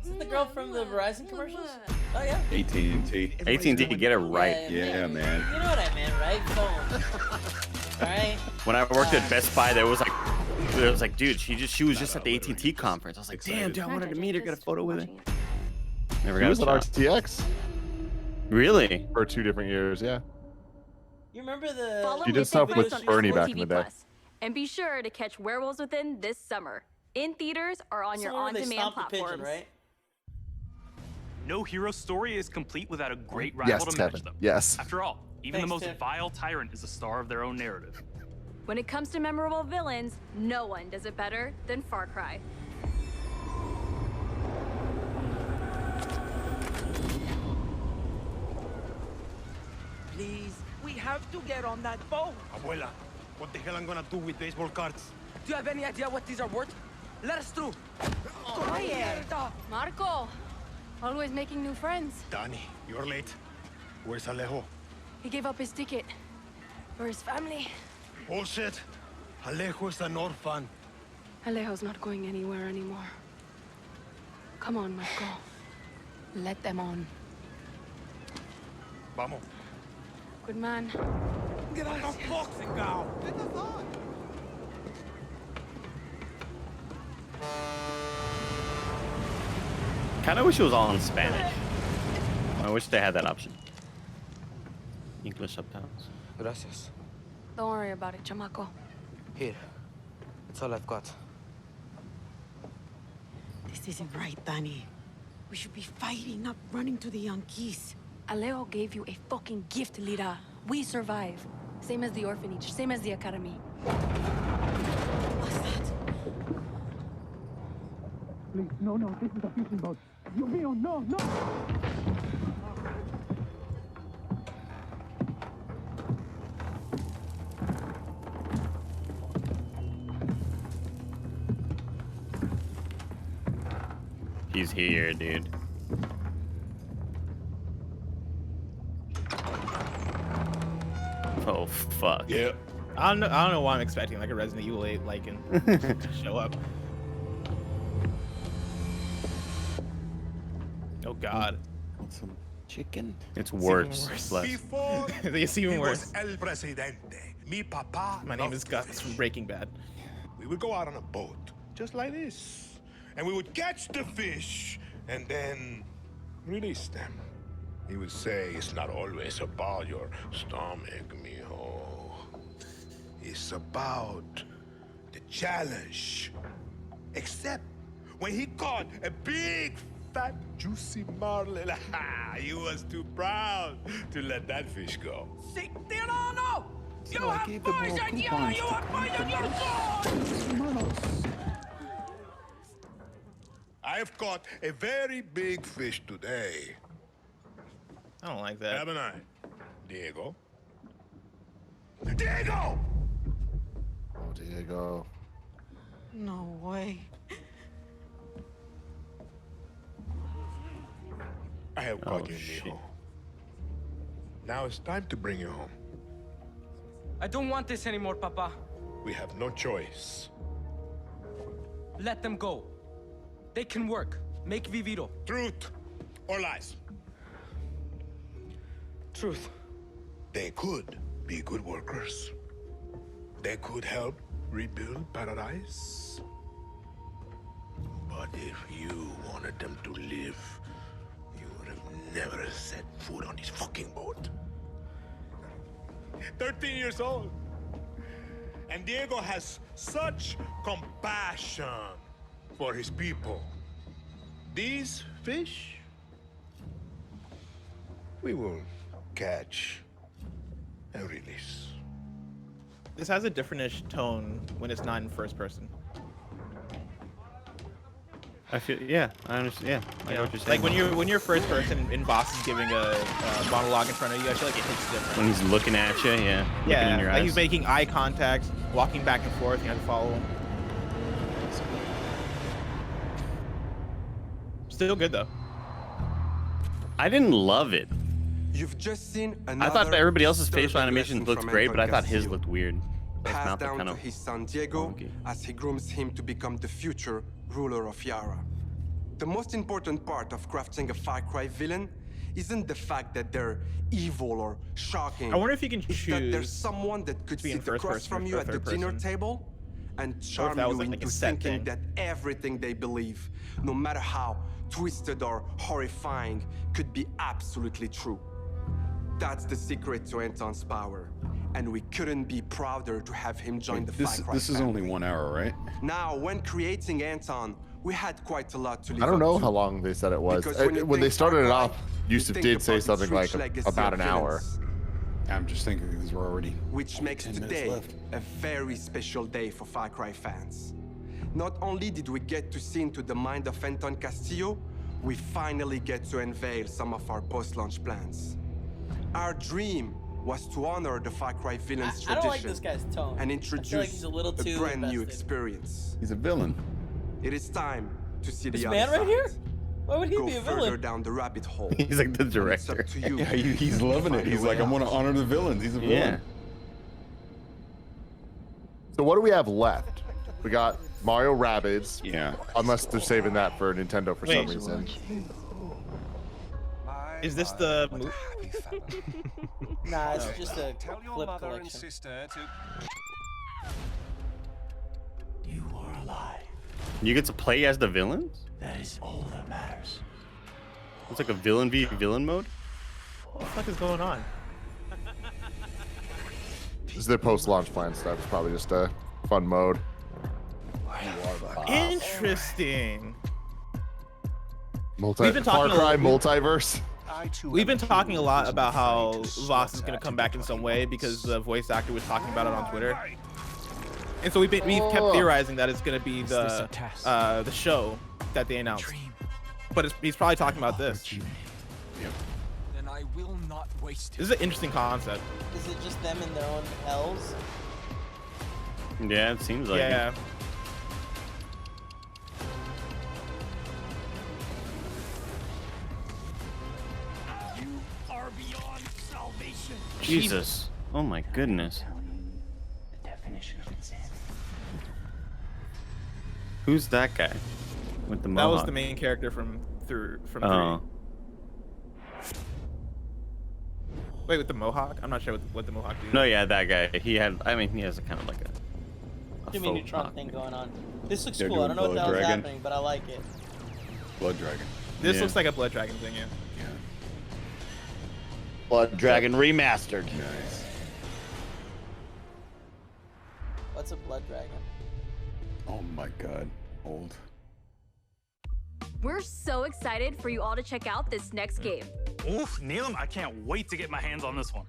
H: Is it the girl from the Verizon commercials? Oh yeah.
P: AT&T.
F: AT&T, get it right.
P: Yeah, man.
H: You know what I meant, right? Phone. Right?
F: When I worked at Best Buy, there was like, dude, she was just at the AT&T conference. I was like, damn, dude, I wanted to meet her, get a photo with her. Never
A: He
F: got
A: was
F: a
A: at
F: shot.
A: RTX
F: Really?
A: for 2 different years. Yeah.
H: You remember the?
J: Follow
A: She did
J: Mythic
A: stuff with
J: Quest on
A: Bernie
J: Apple
A: back in
J: TV
A: the day.
J: Plus. And be sure to catch Werewolves Within this summer. In theaters or on your
H: Somewhere where they
J: on-demand
H: stomp the pigeon,
J: platforms.
H: right?
C: No hero story is complete without a great rival
A: Yes,
C: to
A: Kevin.
C: match them.
A: Yes.
C: After all, even
H: Thanks,
C: the most
H: Tim.
C: vile tyrant is the star of their own narrative.
J: When it comes to memorable villains, no one does it better than Far Cry.
Q: Please, we have to get on that boat.
W: Abuela, what the hell I'm gonna do with baseball cards?
Q: Do you have any idea what these are worth? Let us through.
J: Quiet. Marco, always making new friends.
W: Danny, you're late. Where's Alejo?
J: He gave up his ticket for his family.
W: Bullshit. Alejo is an orphan.
J: Alejo's not going anywhere anymore. Come on, Marco. Let them on.
W: Vamos.
J: Good man.
Q: Gracias. Boxing cow.
F: Kind of wish it was all in Spanish. I wish they had that option. English subtitles.
Q: Gracias.
J: Don't worry about it, chamaco.
Q: Here. That's all I've got.
X: This isn't right, Danny. We should be fighting, not running to the Yankees.
J: Alejo gave you a fucking gift, Lira. We survive. Same as the orphanage, same as the academy.
X: What's that?
K: Please, no, this is a fishing boat. Dios mío, no.
F: He's here, dude. Oh fuck.
B: Yeah. I don't know why I'm expecting like a Resident Evil 8 Lycan to show up. Oh god.
F: Want some chicken? It's worse.
W: Before
B: It's even
W: he
B: worse.
W: was El Presidente, mi papa
B: My name is
W: loved
B: Gus
W: fish.
B: from Breaking Bad.
W: We would go out on a boat, just like this. And we would catch the fish and then release them. He would say, it's not always about your stomach, mijo. It's about the challenge. Except when he caught a big, fat, juicy marlin, he was too proud to let that fish go.
Q: Sí, Tirano! You have boys idea! You have boys on your sword!
W: I've caught a very big fish today.
B: I don't like that.
W: Haven't I? Diego? Diego!
A: Oh, Diego.
X: No way.
W: I have caught you,
F: shit.
W: Diego. Now it's time to bring you home.
Q: I don't want this anymore, Papa.
W: We have no choice.
Q: Let them go. They can work. Make Viviro.
W: Truth or lies?
Q: Truth.
W: They could be good workers. They could help rebuild paradise. But if you wanted them to live, you would have never set foot on this fucking boat. 13 years old. And Diego has such compassion for his people. These fish, we will catch and release.
B: This has a different-ish tone when it's not in first person.
F: I feel, yeah, I understand. Yeah, I know what you're saying.
B: Like when you're first person and boss is giving a monologue in front of you, I feel like it hits different.
F: When he's looking at you, yeah. Looking in your
B: like
F: eyes.
B: he's making eye contact, walking back and forth. You have to follow him. Still good though.
F: I didn't love it.
L: You've just seen
F: I thought that everybody else's facial animation looked great, but I thought his looked weird. His
L: passed
F: mouth
L: down
F: kind
L: to
F: of
L: his son Diego
F: wonky.
L: as he grooms him to become the future ruler of Yara. The most important part of crafting a Far Cry villain isn't the fact that they're evil or shocking.
B: I wonder if you can
L: It's that there's
B: choose
L: someone that could
B: being
L: sit
B: first
L: across
B: person
L: from
B: or
L: you at the
B: third
L: dinner
B: person.
L: table and charm
B: that was
L: you
B: like a
L: into
B: set
L: thinking
B: thing.
L: that everything they believe, no matter how twisted or horrifying, could be absolutely true. That's the secret to Anton's power, and we couldn't be prouder to have him join the Far Cry
P: This is
L: family.
P: only 1 hour, right?
L: Now, when creating Anton, we had quite a lot to live
A: I don't
L: up
A: know
L: to.
A: how long they said it was.
L: Because when you
A: When they
L: think
A: started it
L: Far
A: off,
L: Cry,
A: Yusuf
L: you
A: did
L: think
A: say
L: about its
A: something like
L: rich legacy
A: about
L: of
A: an hour.
L: villains,
P: I'm just thinking because we're already.
L: which makes
P: 10 minutes
L: today
P: left.
L: a very special day for Far Cry fans. Not only did we get to see into the mind of Anton Castillo, we finally get to unveil some of our post-launch plans. Our dream was to honor the Far Cry villain's
H: I don't
L: tradition
H: like this guy's tone.
L: and
H: I
L: introduce
H: feel like he's a little too
L: brand new
H: invested.
L: experience.
P: He's a villain.
L: It is time to see
H: This
L: the
H: man
L: other
H: right
L: side.
H: here? Why would he
L: Go
H: be a
L: further
H: villain?
L: down the rabbit hole.
F: He's like the
L: And it's up
F: director.
L: to you.
P: Yeah, he's loving it.
L: Find a
P: He's
L: way
P: like, I'm
L: out.
P: gonna honor the villains. He's a villain.
F: Yeah.
A: So what do we have left? We got Mario Rabbids.
P: Yeah.
A: Unless they're saving that for Nintendo for some
B: Wait.
A: reason.
B: Is this the
H: Nah, it's just a
V: Tell your
H: clip
V: mother and
H: collection.
V: sister to.
Q: You are alive.
F: You get to play as the villains?
Q: That is all that matters.
F: It's like a villain v villain mode?
B: What the fuck is going on?
A: This is their post-launch plan stuff. It's probably just a fun mode.
B: Interesting. We've been
A: Far
B: talking a
A: Cry
B: little-
A: multiverse.
B: We've been talking a lot about how Voss is going to come back in some way because the voice actor was talking about it on Twitter. And so we've kept theorizing that it's going to be the show that they announced. But he's probably talking about this.
V: Then I will not waste
B: This is an interesting concept.
H: Is it just them in their own hells?
F: Yeah, it seems like
B: Yeah.
F: it.
Q: You are beyond salvation.
F: Jesus. Oh my goodness.
Q: The definition of insanity.
F: Who's that guy? With the
B: That
F: mohawk?
B: was the main character from
F: Oh.
B: 3. Wait, with the mohawk? I'm not sure what the mohawk do.
F: No, yeah, that guy. He had, I mean, he has a kind of like a
H: Jimmy
F: faux
H: Neutron
F: mohawk.
H: thing going on. This looks
P: They're
H: cool. I don't know what
P: doing
H: the hell's
P: Blood Dragon.
H: happening, but I like it.
P: Blood Dragon.
B: This
F: Yeah.
B: looks like a Blood Dragon thing, yeah.
O: Blood Dragon remastered.
P: Nice.
H: What's a blood dragon?
P: Oh my god. Old.
R: We're so excited for you all to check out this next game.
C: Oof, Neelam, I can't wait to get my hands on this one.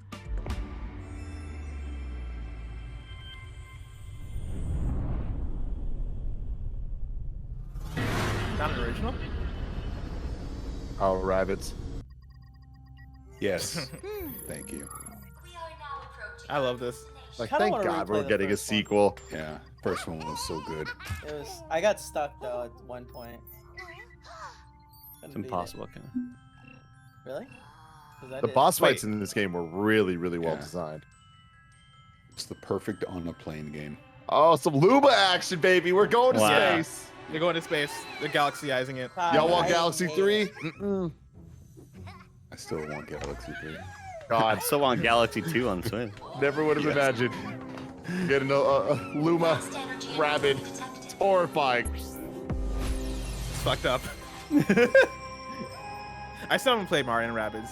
B: Not an original?
A: Oh, Rabbids.
P: Yes. Thank you.
B: I love this.
A: Like,
H: Kinda
A: thank
H: wanna
A: God
H: replay
A: we're
H: the
A: getting a
H: first one.
A: sequel.
P: Yeah. First one was so good.
H: It was. I got stuck though at one point.
F: It's impossible, kind of.
H: Really? 'Cause I
A: The
H: did.
A: boss fights in this game were really, really well designed.
P: It's the perfect on a plane game.
A: Oh, some Luma action, baby. We're going to
F: Wow.
A: space.
B: They're going to space. They're galaxyizing it.
A: Y'all want
H: I
A: Galaxy
H: hate
A: 3?
H: it.
A: Mm-mm.
P: I still want Galaxy 3.
F: I
A: God,
F: still want Galaxy 2 on Switch.
A: never would have imagined getting a Luma Rabbid. It's horrifying.
B: It's fucked up. I still haven't played Mario and Rabbids.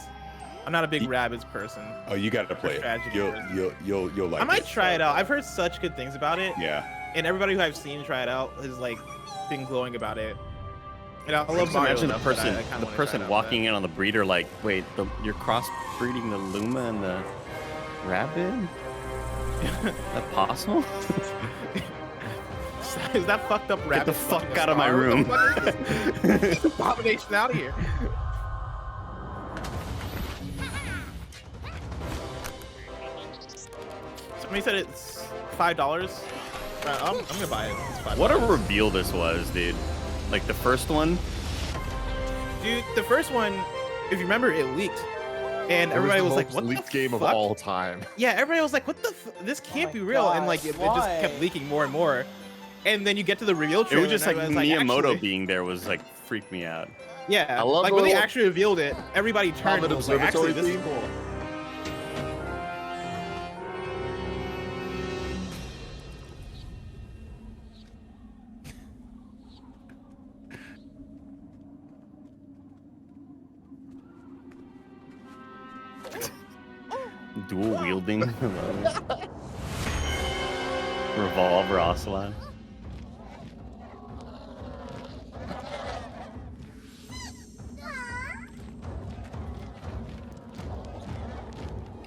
B: I'm not a big Rabbids person.
P: Oh, you gotta play it.
B: Tragic
P: You'll like
B: I might
P: it.
B: try it out. I've heard such good things about it.
P: Yeah.
B: And everybody who I've seen try it out has like been glowing about it. And I
F: I
B: love
F: just
B: Mario
F: imagine the
B: enough that
F: person,
B: I kinda
F: the
B: wanna
F: person
B: try it out
F: walking in on the breeder like, wait, you're crossbreeding the Luma and the Rabbid? Is that possible?
B: Is that fucked up rabbit?
F: Get the fuck out of my room.
B: Get the abomination out of here. Somebody said it's $5. I'm gonna buy it. It's $5.
F: What a reveal this was, dude. Like the first one.
B: Dude, the first one, if you remember, it leaked. And everybody was like, what the
A: leaked game
B: fuck?
A: of all time.
B: Yeah, everybody was like, what the this can't be real. And like, it just kept leaking more and more. And then you get to the reveal
F: It
B: trailer.
F: was just like Miyamoto
B: actually,
F: being there was like freaked me out.
B: yeah,
A: I love
B: like
A: the
B: when they
A: little
B: actually revealed it, everybody turned and was like, actually, this is cool.
F: Dual wielding. Revolver Ocelot.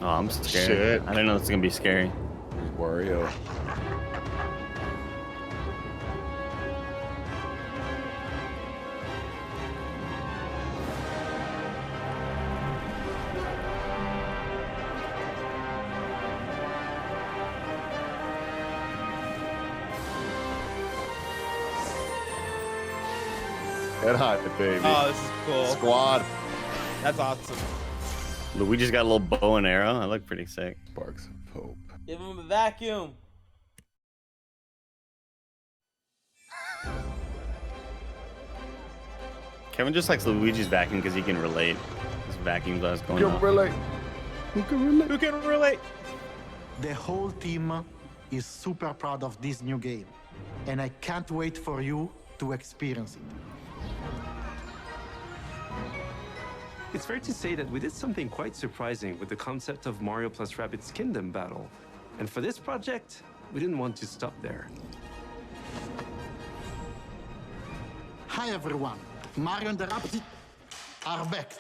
F: Oh, I'm scared.
A: Shit.
F: I didn't know this was gonna be scary.
P: Wario.
A: Head high, baby.
B: Oh, this is cool.
A: Squad.
B: That's awesome.
F: Luigi's got a little bow and arrow. I look pretty sick.
P: Sparks of hope.
H: Give him a vacuum.
F: Kevin just likes Luigi's vacuum because he can relate. His vacuum blast going
A: Who
F: on.
A: can relate?
B: Who can relate?
K: The whole team is super proud of this new game, and I can't wait for you to experience it.
M: It's fair to say that we did something quite surprising with the concept of Mario plus Rabbids Kingdom Battle. And for this project, we didn't want to stop there.
K: Hi everyone, Mario and the Rabbids are back.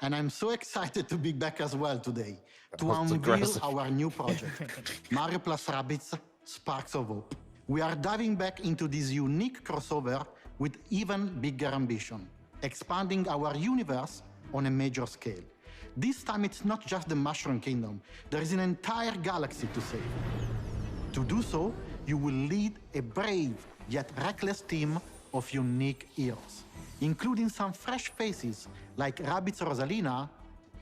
K: And I'm so excited to be back as well today to unveil our new project, Mario plus Rabbids Sparks of Hope. We are diving back into this unique crossover with even bigger ambition, expanding our universe on a major scale. This time it's not just the Mushroom Kingdom, there is an entire galaxy to save. To do so, you will lead a brave yet reckless team of unique heroes, including some fresh faces like Rabbids Rosalina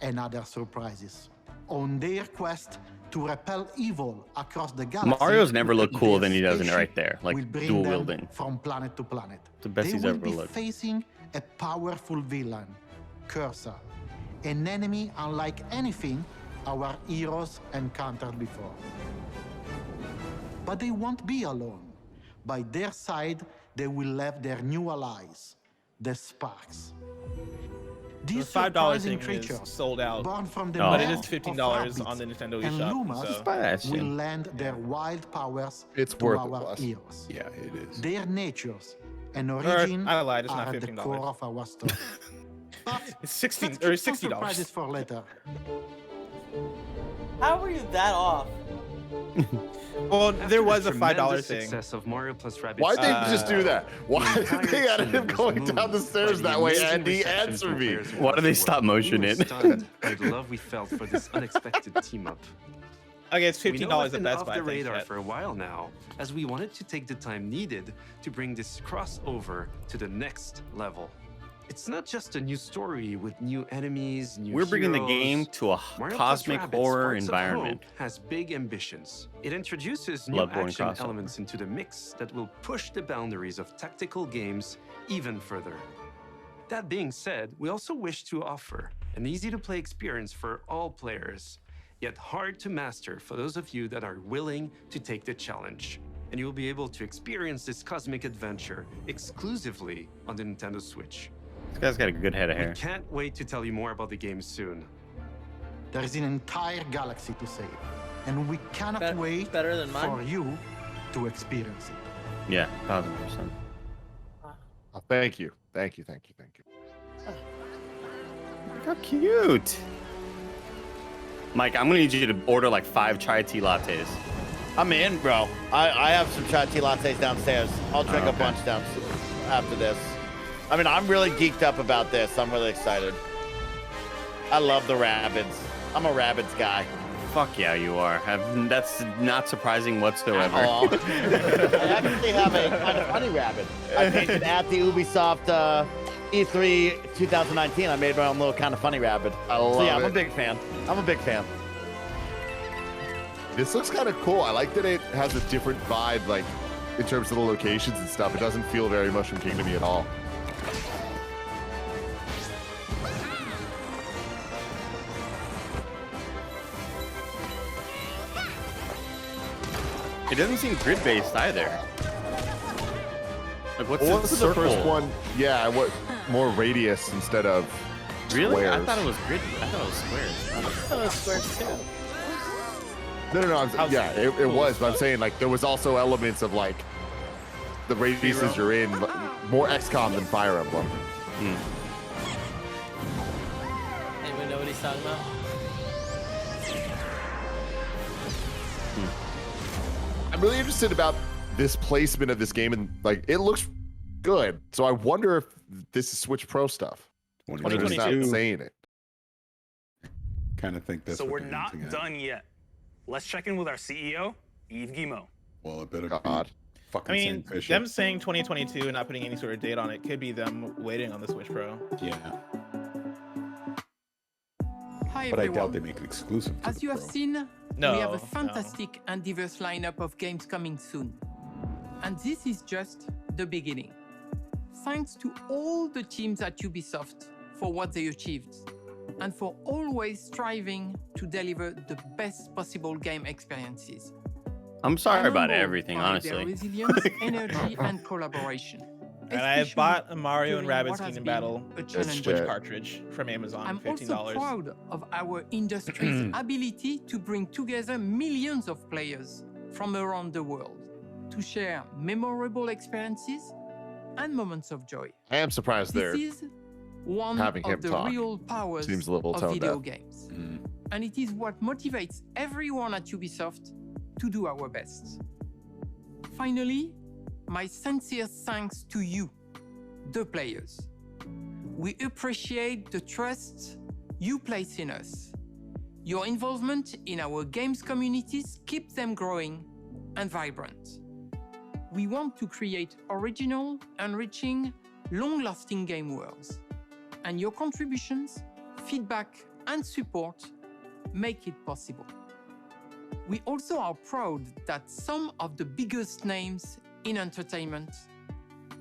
K: and other surprises. On their quest to repel evil across the galaxy,
F: Mario's never looked cooler than he does in right there,
K: will
F: like
K: bring
F: dual
K: them
F: wielding.
K: from planet to planet.
F: The best
K: They
F: he's
K: will
F: ever
K: be
F: looked.
K: facing a powerful villain, Cursor, an enemy unlike anything our heroes encountered before. But they won't be alone. By their side, they will have their new allies, the Sparks.
B: The
K: These
B: $5
K: surprising
B: thing is
K: creatures,
B: sold out,
K: born from the
B: but it
K: mouth
B: is $15
K: of
B: on the Nintendo
K: and
B: eShop.
K: Lumas
B: So.
F: buy that shit.
K: will lend their wild powers
A: It's
K: to
A: worth
K: our
A: it, boss.
K: heroes.
P: Yeah, it is.
K: Their natures and origin
B: I lied, it's not
K: are at the
B: $15.
K: core of our story. But
B: It's 16
K: let's
B: or
K: keep some
B: $60.
K: surprises for later.
H: How were you that off?
B: Well, there was a $5
M: tremendous
B: thing.
M: Success of Mario plus Rabbids.
A: Why'd they just do that? Why
M: the
A: did
M: entire
A: they add him
M: team was
A: going down the
M: moved
A: stairs
M: by the
A: that way,
M: amazing
A: Andy?
M: reception
A: Answer
M: from
A: me.
M: players who
F: Why
M: watched
F: do they
M: the
F: stop
M: work.
F: motion
M: We were
F: it?
M: stunned by the love we felt for this unexpected team up.
B: Okay, it's
M: We know
B: $15
M: it's
B: at
M: been
B: Best
M: off
B: Buy.
M: the
B: Thanks,
M: radar
B: chat.
M: for a while now, as we wanted to take the time needed to bring this crossover to the next level. It's not just a new story with new enemies, new
F: We're bringing the
M: heroes.
F: game to a
M: Mario
F: cosmic
M: plus Rabbids
F: horror
M: Sparks of
F: environment.
M: Hope has big ambitions. It introduces new
F: Bloodborne
M: action
F: crossover.
M: elements into the mix that will push the boundaries of tactical games even further. That being said, we also wish to offer an easy-to-play experience for all players, yet hard to master for those of you that are willing to take the challenge. And you will be able to experience this cosmic adventure exclusively on the Nintendo Switch.
F: This guy's got a good head of
M: We
F: hair.
M: can't wait to tell you more about the game soon.
K: There is an entire galaxy to save, and we cannot wait
H: better than mine.
K: for you to experience it.
F: Yeah, 1000%.
A: Oh, thank you. Thank you. Thank you. Thank you.
F: Look how cute. Mike, I'm gonna need you to order like 5 chai tea lattes.
O: I'm in, bro. I have some chai tea lattes downstairs. I'll drink a bunch down after this. I mean, I'm really geeked up about this. I'm really excited. I love the Rabbids. I'm a Rabbids guy.
F: Fuck yeah, you are. That's not surprising whatsoever.
O: I actually have a kind of funny rabbit. I painted at the Ubisoft E3 2019. I made my own little kind of funny rabbit. I'm a big fan. I'm a big fan.
A: This looks kind of cool. I like that it has a different vibe, like in terms of the locations and stuff. It doesn't feel very Mushroom Kingdom-y at all.
F: It doesn't seem grid-based either. Like, what's
A: What's
F: the
A: the
F: circle?
A: first one? Yeah, what more radius instead of
F: Really?
A: squares.
F: I thought it was grid. I thought it was squares.
H: I thought it was squares too.
A: No. Yeah, it was, but I'm saying like there was also elements of like the radiuses you're in, but more XCOM than Fire Emblem.
H: Anyone know what he's talking about?
A: I'm really interested about this placement of this game, and like it looks good. So I wonder if this is Switch Pro stuff. When it's not
V: 2022.
A: saying it.
P: Kind of think that's
C: So
P: what
C: we're
P: they're
C: not
P: hinting at.
C: done yet. Let's check in with our CEO, Yves Guillemot.
P: Well, it better
A: God.
P: be fucking
B: I mean,
P: Saint Bishop.
B: them saying 2022 and not putting any sort of date on it could be them waiting on the Switch Pro.
P: Yeah.
X: Hi
P: But I
X: everyone.
P: doubt they make it exclusive to
X: As
P: the
X: you have
P: Pro.
X: seen,
B: No,
X: we have a
B: no.
X: fantastic and diverse lineup of games coming soon. And this is just the beginning. Thanks to all the teams at Ubisoft for what they achieved and for always striving to deliver the best possible game experiences.
F: I'm sorry
X: I'm
F: about
X: humbled
F: everything,
X: by their
F: honestly.
X: resilience, energy, and collaboration.
B: And I bought a Mario and
X: during
B: Rabbids
X: what has
B: Kingdom
X: been
B: Battle
X: a
B: Switch
X: challenging
B: cartridge from Amazon,
X: I'm
B: $15.
X: also proud of our industry's ability to bring together millions of players from around the world to share memorable experiences and moments of joy.
A: I am surprised
X: This
A: they're
X: is one
A: having him
X: of the
A: talk.
X: real powers
A: Seems a little
X: of
A: tone
X: video
A: deaf.
X: games. And it is what motivates everyone at Ubisoft to do our best. Finally, my sincere thanks to you, the players. We appreciate the trust you place in us. Your involvement in our games communities keeps them growing and vibrant. We want to create original, enriching, long-lasting game worlds. And your contributions, feedback, and support make it possible. We also are proud that some of the biggest names in entertainment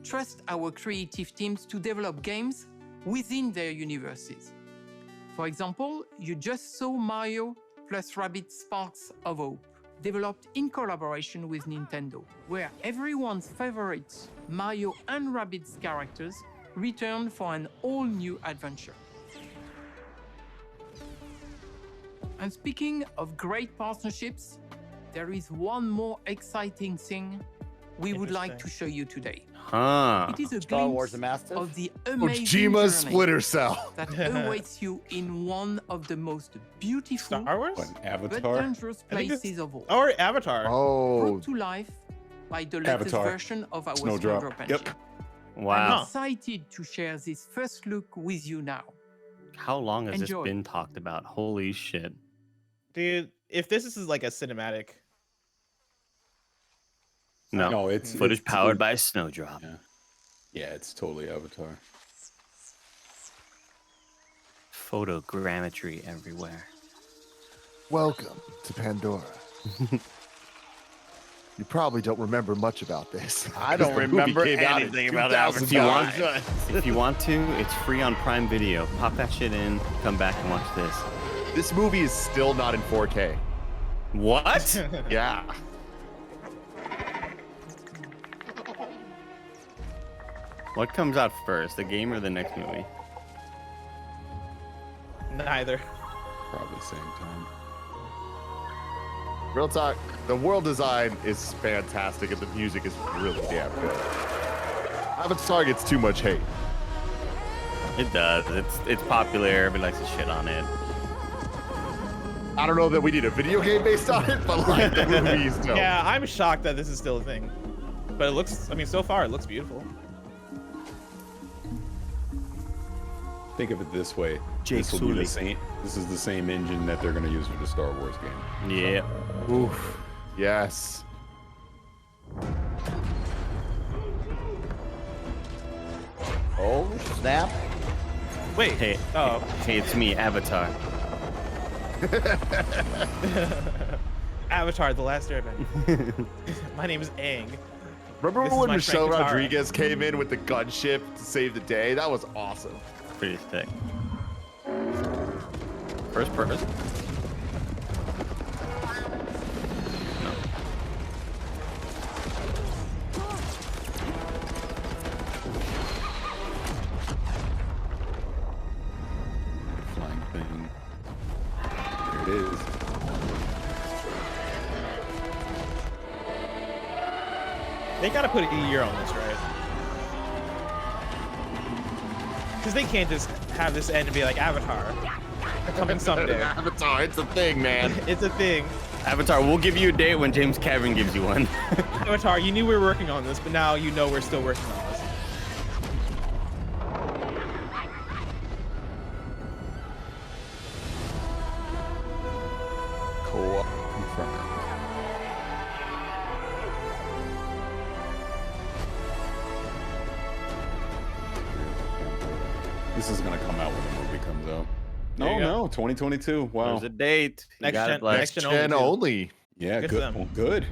X: trust our creative teams to develop games within their universes. For example, you just saw Mario plus Rabbids Sparks of Hope, developed in collaboration with Nintendo, where everyone's favorite Mario and Rabbids characters return for an all-new adventure. And speaking of great partnerships, there is one more exciting thing we would like to show you today.
F: Huh.
X: It is a
O: Star Wars
X: glimpse
O: The Mastiff?
X: of the amazing
A: Kojima's
X: journey
A: Splinter Cell.
X: that awaits you in one of the most beautiful
B: Star Wars?
P: What, an
X: but
P: Avatar?
X: dangerous
B: I think
X: places
B: this-
X: of all.
B: Or Avatar.
A: Oh,
X: Brought to life by the latest
P: Avatar.
X: version of our
P: Snowdrop.
X: Snowdrop engine.
P: Yep.
X: I'm
F: Wow.
X: excited to share this first look with you now.
F: How long has
X: Enjoy.
F: this been talked about? Holy shit.
B: Dude, if this is like a cinematic,
F: No,
P: No, it's
F: footage powered by Snowdrop.
P: Yeah, it's totally Avatar.
F: Photogrammetry everywhere.
A: welcome to Pandora. You probably don't remember much about this.
O: I don't
A: The movie
O: remember
A: came out in
O: anything about
A: 2009.
F: If you want to, it's free on Prime Video. Pop that shit in, come back and watch this.
A: This movie is still not in 4K.
F: What?
A: Yeah.
F: What comes out first, the game or the next movie?
B: neither.
P: Probably same time.
A: Real talk, the world design is fantastic and the music is really damn good. Avatar gets too much hate.
F: It does. It's popular. Everybody likes to shit on it.
A: I don't know that we need a video game based on it, but like the movie is dope.
B: Yeah, I'm shocked that this is still a thing. But it looks, I mean, so far it looks beautiful.
P: Think of it this way.
F: Jake
P: This will be
F: Sully.
P: the same. This is the same engine that they're going to use for the Star Wars game.
F: Yeah.
A: Oof. Yes.
O: Oh, snap.
B: Wait.
F: Hey,
B: Oh.
F: hey, it's me, Avatar.
B: Avatar: The Last Airbender. My name is Aang.
A: Remember
B: This is
A: when
B: my
A: Michelle
B: Frank Katara.
A: Rodriguez came in with the gunship to save the day? That was awesome.
F: Pretty sick. First person. No.
P: Flying thing. There it is.
B: They gotta put a year on this, right? Because they can't just have this end and be like Avatar coming someday.
A: Avatar, it's a thing, man.
B: It's a thing.
F: Avatar, we'll give you a date when James Cameron gives you one.
B: Avatar, you knew we were working on this, but now you know we're still working on this.
P: Co-op confirmed. This is gonna come out when the movie comes out.
B: There you
P: No,
B: go.
P: no, 2022. Wow.
F: There's a date. You
B: Next
F: got
B: gen-
F: it, like-
B: next gen
A: Gen
B: only, too.
A: only.
P: Yeah,
B: Good for
P: good.
B: them.
P: Well, good.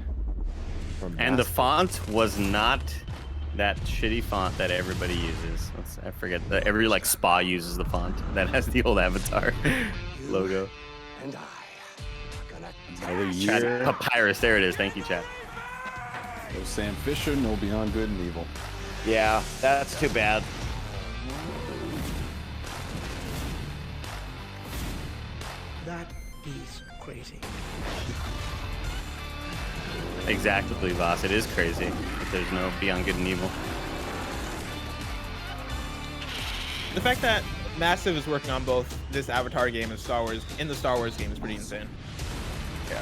F: And the font was not that shitty font that everybody uses. I forget that every like spa uses the font that has the old Avatar logo.
L: And I are gonna
P: Another
F: Chat,
P: year.
F: Papyrus, there it is. Thank you, chat.
P: No Sam Fisher, no Beyond Good and Evil.
O: Yeah, that's too bad.
Q: That is crazy.
F: Exactly, Voss. It is crazy that there's no Beyond Good and Evil.
B: The fact that Massive is working on both this Avatar game and Star Wars in the Star Wars game is pretty insane.
F: Yeah.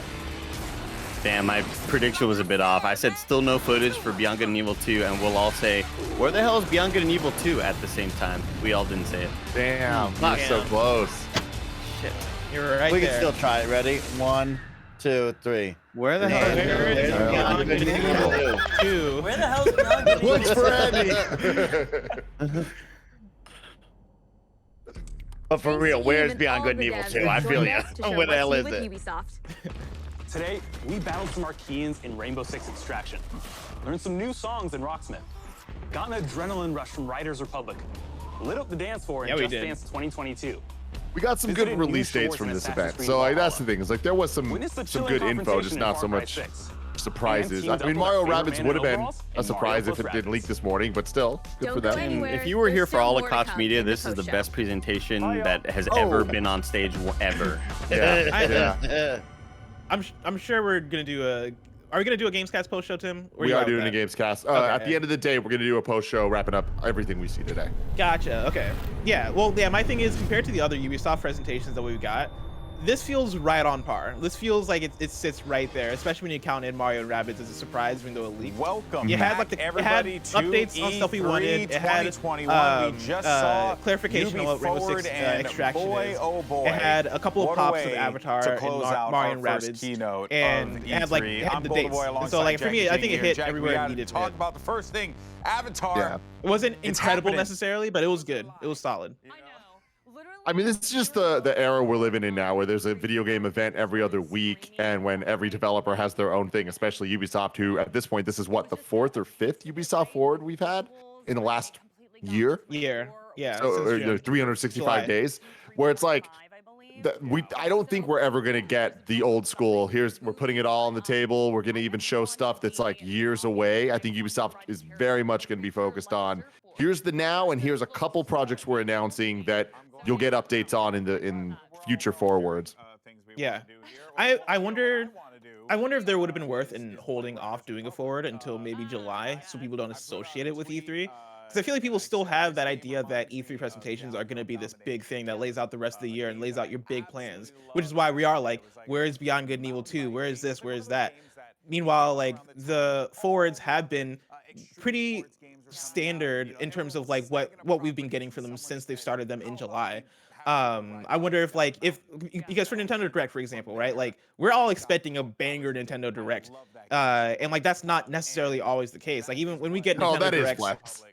F: Damn, my prediction was a bit off. I said still no footage for Beyond Good and Evil 2, and we'll all say, where the hell is Beyond Good and Evil 2 at the same time? We all didn't say it.
A: Damn, not so close.
F: Shit.
B: You're right
O: We
B: there.
O: can still try it. Ready? 1, 2, 3.
F: Where the hell
B: Where's Beyond Good and Evil 2?
H: Where the hell's Beyond Good and Evil?
A: Looks for Andy.
O: But for real, where's Beyond Good and Evil 2? I feel you. Where the hell is it?
R: Ubisoft.
C: Today, we battled some Archeans in Rainbow Six Extraction, learned some new songs in Rocksmith, got an adrenaline rush from Riders Republic, lit up the dance floor in
B: Yeah, we
C: Just
B: did.
C: Dance 2022.
A: We got some good
C: Visited new
A: release dates
C: shores
A: from
C: in
A: this
C: Assassin's
A: event.
C: Creed
A: So like, that's the
C: Valhalla.
A: thing. Is like there was some
C: Witnessed the
A: good
C: chilling
A: info, just
C: confrontation
A: not
C: in
A: so
C: Far Cry
A: much
C: 6.
A: surprises.
C: And
A: I
C: teamed
A: mean,
C: up
A: Mario
C: with our
A: Rabbids
C: favorite
A: would have
C: man in
A: been
C: overalls
A: a
C: in
A: surprise
C: Mario
A: if it
C: plus
A: didn't leak
C: Rabbids.
A: this morning, but still, good
R: Don't
A: for
R: go
A: them.
R: anywhere.
F: If you were here
R: There's
F: for
R: still
F: all
R: more
F: the
R: to
F: Cox
R: come
F: Media,
R: in the
F: this is the
R: post-show.
F: best presentation that has
A: Oh.
F: ever been on stage ever.
A: Yeah.
B: I'm sure we're gonna do a. Are we gonna do a Gamescast post show, Tim? Where
A: We
B: you
A: are
B: at with
A: doing a
B: that?
A: games cast.
B: Okay.
A: At the end of the day, we're going to do a post show wrapping up everything we see today.
B: Gotcha. Okay. Yeah. Well, yeah. My thing is, compared to the other Ubisoft presentations that we've got, this feels right on par. This feels like it sits right there, especially when you count in Mario and Rabbids as a surprise, even though it leaked.
E: Welcome
B: You had
E: back,
B: like the
E: everybody,
B: it had
E: to
B: updates on stuff we wanted. It had
E: 2021. We just saw
B: clarification on what Rainbow
E: Forward,
B: Six
E: and
B: Extraction
E: boy,
B: is.
E: oh boy,
B: It had a couple of
E: what a
B: pops of
E: way
B: Avatar
E: to
B: and
E: close out
B: Mario
E: our
B: and
E: first
B: Rabbids,
E: keynote
B: and
E: of
B: it had like
E: E3.
B: it had
E: I'm
B: the
E: Golden
B: dates.
E: Boy
B: And
E: alongside
B: so like for me,
E: Jackie
B: I think it
E: Jr.
B: hit
E: Jack,
B: everywhere
E: we
B: it
E: gotta
B: needed to.
E: talk
B: hit.
E: about the first thing, Avatar.
B: It wasn't
E: It's
B: incredible
E: happening.
B: necessarily, but it was good. It was solid.
A: I mean, this is just the era we're living in now, where there's a video game event every other week, and when every developer has their own thing, especially Ubisoft, who at this point, this is what, the 4th or 5th Ubisoft Forward we've had in the last year?
B: Yeah.
A: So,
B: since
A: or,
B: June.
A: 365
B: July.
A: days, where it's like, I don't think we're ever gonna get the old school. We're putting it all on the table. We're gonna even show stuff that's like years away. I think Ubisoft is very much gonna be focused on here's the now, and here's a couple projects we're announcing that you'll get updates on in future forwards.
B: Yeah, I wonder if there would have been worth in holding off doing a forward until maybe July, so people don't associate it with E3. because I feel like people still have that idea that E3 presentations are going to be this big thing that lays out the rest of the year and lays out your big plans, which is why we are like, where is Beyond Good and Evil 2? Where is this? Where is that? Meanwhile, like the forwards have been pretty standard in terms of like what we've been getting from them since they've started them in July. I wonder if like if because for Nintendo Direct, for example, right? Like we're all expecting a banger Nintendo Direct. And like that's not necessarily always the case. Like even when we get
A: No,
B: Nintendo
A: that is
B: Directs,
A: flex.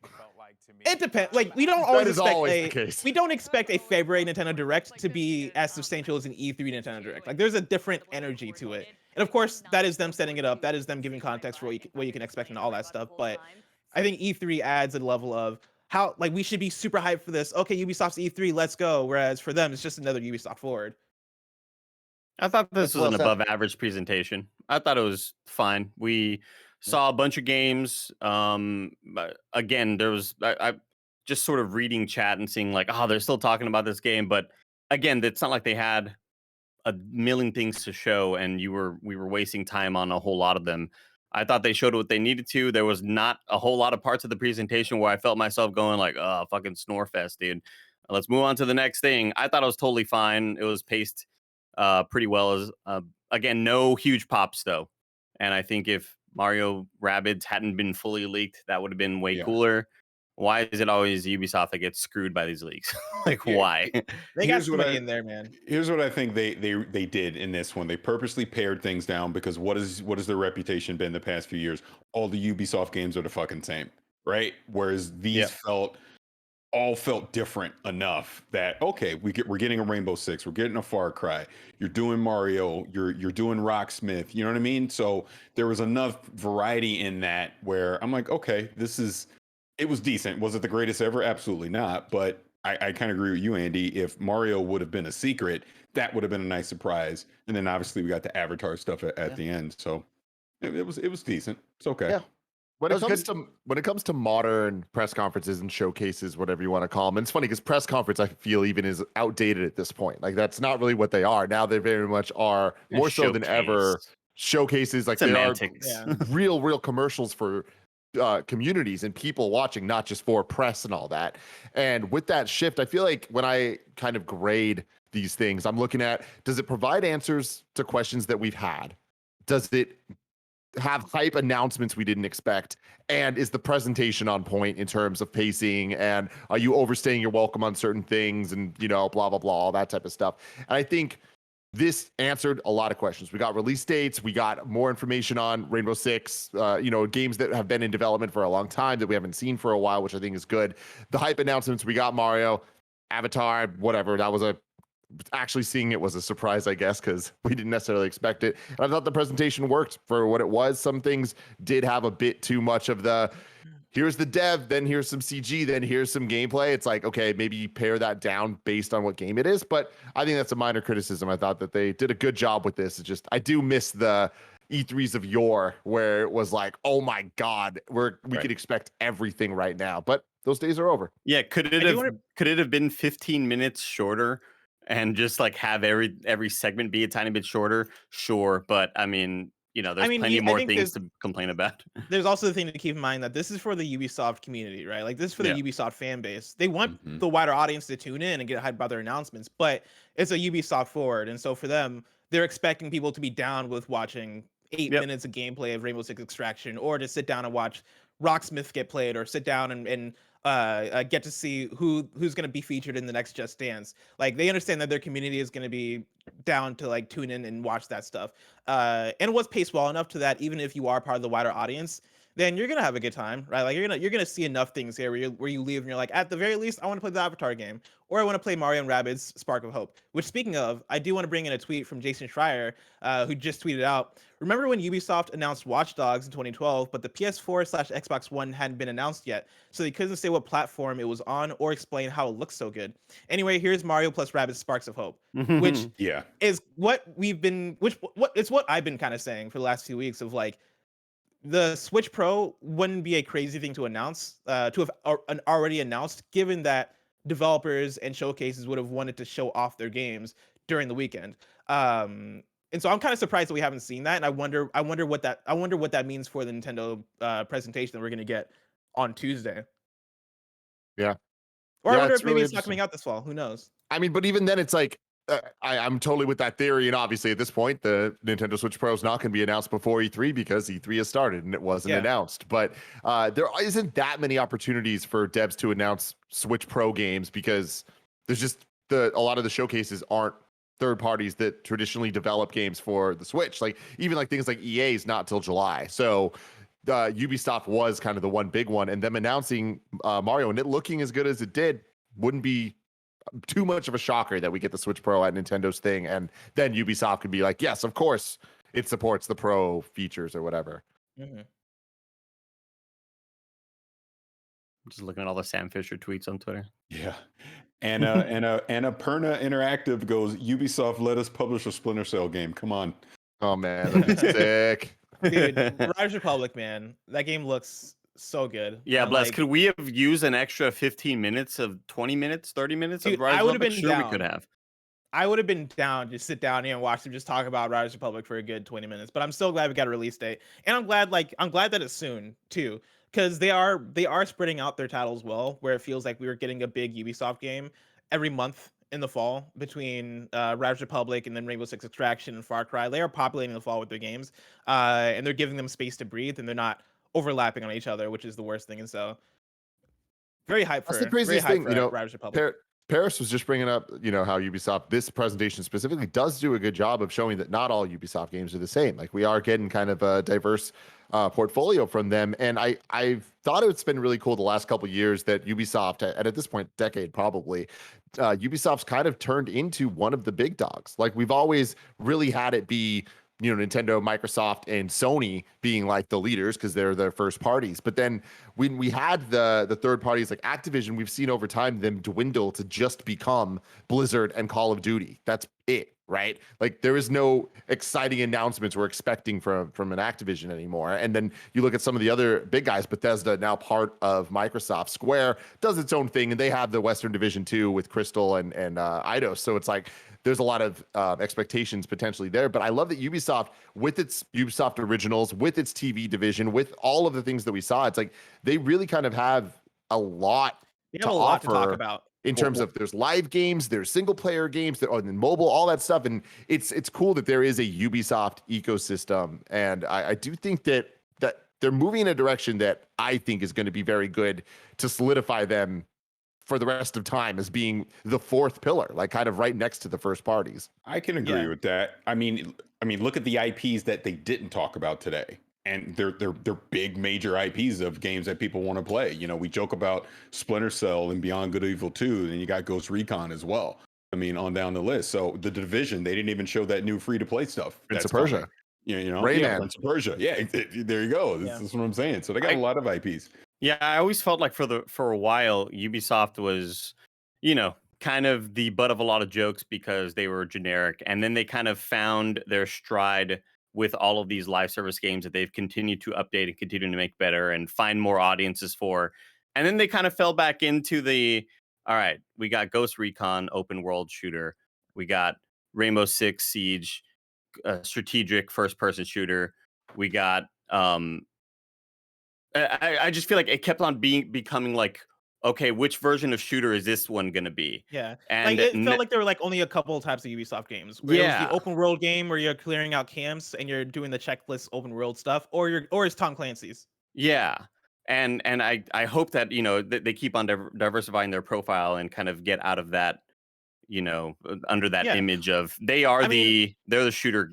B: it depends. Like we don't always
A: That is
B: expect
A: always
B: a
A: the case.
B: we don't expect a February Nintendo Direct to be as substantial as an E3 Nintendo Direct. Like there's a different energy to it. And of course, that is them setting it up. That is them giving context for what you can expect and all that stuff. But I think E3 adds a level of how like we should be super hyped for this. Okay, Ubisoft's E3, let's go. Whereas for them, it's just another Ubisoft Forward.
F: I thought this
A: That's
F: was
A: well
F: an
A: said.
F: above average presentation. I thought it was fine. We saw a bunch of games. But again, there was I just sort of reading chat and seeing like, oh, they're still talking about this game. But again, it's not like they had a million things to show, and we were wasting time on a whole lot of them. I thought they showed what they needed to. There was not a whole lot of parts of the presentation where I felt myself going like, oh, fucking Snorefest, dude. Let's move on to the next thing. I thought it was totally fine. It was paced pretty well. As again, no huge pops though. And I think if Mario Rabbids hadn't been fully leaked, that would have been way cooler. Why is it always Ubisoft that gets screwed by these leaks? Like, why?
B: They got
P: Here's what
B: somebody
P: I-
B: in there, man.
P: Here's what I think they did in this one. They purposely pared things down because what is their reputation been the past few years? All the Ubisoft games are the fucking same, right? Whereas these all felt different enough that okay, we're getting a Rainbow Six, we're getting a Far Cry, you're doing Mario, you're doing Rocksmith, you know what I mean? So there was enough variety in that where I'm like, okay, it was decent. Was it the greatest ever? Absolutely not. But I kind of agree with you, Andy. If Mario would have been a secret, that would have been a nice surprise. And then obviously we got the Avatar stuff at the end. So it was decent. It's okay.
A: Yeah. When it comes to modern press conferences and showcases, whatever you want to call them, and it's funny because press conference I feel even is outdated at this point. Like that's not really what they are now. They very much are more so than ever showcases. Like
F: Semantics.
A: they are real commercials for communities and people watching, not just for press and all that. And with that shift, I feel like when I kind of grade these things, I'm looking at, does it provide answers to questions that we've had? Does it have hype announcements we didn't expect? And is the presentation on point in terms of pacing? And are you overstaying your welcome on certain things? And, you know, blah, blah, blah, all that type of stuff. And I think this answered a lot of questions. We got release dates. We got more information on Rainbow Six, games that have been in development for a long time that we haven't seen for a while, which I think is good. The hype announcements, we got Mario, Avatar, whatever. That was actually seeing it was a surprise, I guess, because we didn't necessarily expect it. And I thought the presentation worked for what it was. Some things did have a bit too much of the, here's the dev, then here's some CG, then here's some gameplay. It's like, okay, maybe you pare that down based on what game it is. But I think that's a minor criticism. I thought that they did a good job with this. It's just, I do miss the E3s of yore where it was like, oh my God, we could expect everything right now. But those days are over.
F: Yeah, could it have been 15 minutes shorter and just like have every segment be a tiny bit shorter? Sure, but I mean, there's plenty more things to complain about.
B: There's also the thing to keep in mind that this is for the Ubisoft community, right? Like this is for the Ubisoft fan base. They want the wider audience to tune in and get hyped about their announcements, but it's a Ubisoft forward. And so for them, they're expecting people to be down with watching 8 minutes of gameplay of Rainbow Six Extraction, or to sit down and watch Rocksmith get played, or sit down and get to see who's going to be featured in the next Just Dance. Like they understand that their community is going to be down to like tune in and watch that stuff. And it was paced well enough to that even if you are part of the wider audience, then you're gonna have a good time, right? Like you're gonna see enough things here where you leave and you're like, at the very least, I want to play the Avatar game, or I want to play Mario and Rabbids Spark of Hope. Which, speaking of, I do want to bring in a tweet from Jason Schreier, who just tweeted out, remember when Ubisoft announced Watch Dogs in 2012, but the PS4/Xbox One hadn't been announced yet, so they couldn't say what platform it was on or explain how it looks so good. Anyway, here's Mario plus Rabbids Sparks of Hope, which is what it's what I've been kind of saying for the last few weeks of like, the Switch Pro wouldn't be a crazy thing to announce, to have already announced, given that developers and showcases would have wanted to show off their games during the weekend. And so I'm kind of surprised that we haven't seen that, and I wonder what that means for the Nintendo presentation that we're going to get on Tuesday.
A: Yeah.
B: Or I
A: Yeah,
B: wonder
A: it's
B: if maybe
A: really
B: it's not coming
A: interesting.
B: out this fall. Who knows?
A: I mean, but even then, it's like I'm totally with that theory. And obviously, at this point, the Nintendo Switch Pro is not going to be announced before E3 because E3 has started and it wasn't announced. But there isn't that many opportunities for devs to announce Switch Pro games because there's just a lot of the showcases aren't third parties that traditionally develop games for the Switch. Like even like things like EA's not till July. So Ubisoft was kind of the one big one, and them announcing Mario and it looking as good as it did wouldn't be too much of a shocker that we get the Switch Pro at Nintendo's thing, and then Ubisoft could be like, yes, of course, it supports the Pro features or whatever.
B: Mm-hmm.
F: Just looking at all the Sam Fisher tweets on Twitter.
P: Yeah. And Perna Interactive goes, Ubisoft let us publish a Splinter Cell game. Come on.
A: Oh man, that'd be sick.
B: Dude, Rise Republic, man. That game looks so good.
F: Yeah,
B: And,
F: Bless,
B: like,
F: could we have used an extra 15 minutes of 20 minutes, 30 minutes
B: dude,
F: of Rise
B: I would have
F: Republic?
B: been
F: Sure,
B: down.
F: we could have.
B: I would have been down to sit down here and watch them just talk about Rise Republic for a good 20 minutes. But I'm so glad we got a release date. And I'm glad that it's soon too. Because they are spreading out their titles well, where it feels like we were getting a big Ubisoft game every month in the fall between Rise Republic and then Rainbow Six Extraction and Far Cry. They are populating the fall with their games, and they're giving them space to breathe, and they're not overlapping on each other, which is the worst thing. And so, very hyped for
A: That's the craziest thing,
B: Rise Republic.
A: Paris was just bringing up, how Ubisoft, this presentation specifically, does do a good job of showing that not all Ubisoft games are the same. Like we are getting kind of a diverse portfolio from them, and I've thought it's been really cool the last couple of years that Ubisoft, and at this point, decade probably, Ubisoft's kind of turned into one of the big dogs. Like we've always really had it be, Nintendo, Microsoft, and Sony being like the leaders because they're the first parties. But then when we had the third parties like Activision, we've seen over time them dwindle to just become Blizzard and Call of Duty. That's it, right? Like there is no exciting announcements we're expecting from an Activision anymore. And then you look at some of the other big guys, Bethesda, now part of Microsoft. Square does its own thing, and they have the Western Division too with Crystal and Eidos. So it's like there's a lot of expectations potentially there. But I love that Ubisoft, with its Ubisoft Originals, with its TV division, with all of the things that we saw, it's like they really kind of have a lot to offer
B: talk about
A: in terms of there's live games, there's single player games, and mobile, all that stuff. And it's cool that there is a Ubisoft ecosystem. And I do think that they're moving in a direction that I think is going to be very good to solidify them for the rest of time as being the fourth pillar, like kind of right next to the first parties.
P: I can agree with that. I mean, look at the IPs that they didn't talk about today. And they're big major IPs of games that people want to play. We joke about Splinter Cell and Beyond Good and Evil 2, and you got Ghost Recon as well. I mean, on down the list. So the Division, they didn't even show that new free-to-play stuff.
A: Prince of Persia.
P: Rayman. Prince of Persia. Yeah, there you go. This is what I'm saying. So they got a lot of IPs.
F: Yeah, I always felt like for a while, Ubisoft was, kind of the butt of a lot of jokes because they were generic. And then they kind of found their stride with all of these live service games that they've continued to update and continue to make better and find more audiences for. And then they kind of fell back into all right, we got Ghost Recon open world shooter. We got Rainbow Six Siege, strategic first person shooter. We got, I just feel like it kept on becoming like, okay, which version of shooter is this one going to be?
B: Yeah.
F: And
B: Like it felt like there were like only a couple of types of Ubisoft games. Where it was
F: Yeah.
B: the open world game where you're clearing out camps and you're doing the checklist open world stuff, or it's Tom Clancy's.
F: Yeah. And I hope that, they keep on diversifying their profile and kind of get out of that, under that
B: Yeah.
F: image of they're the shooter,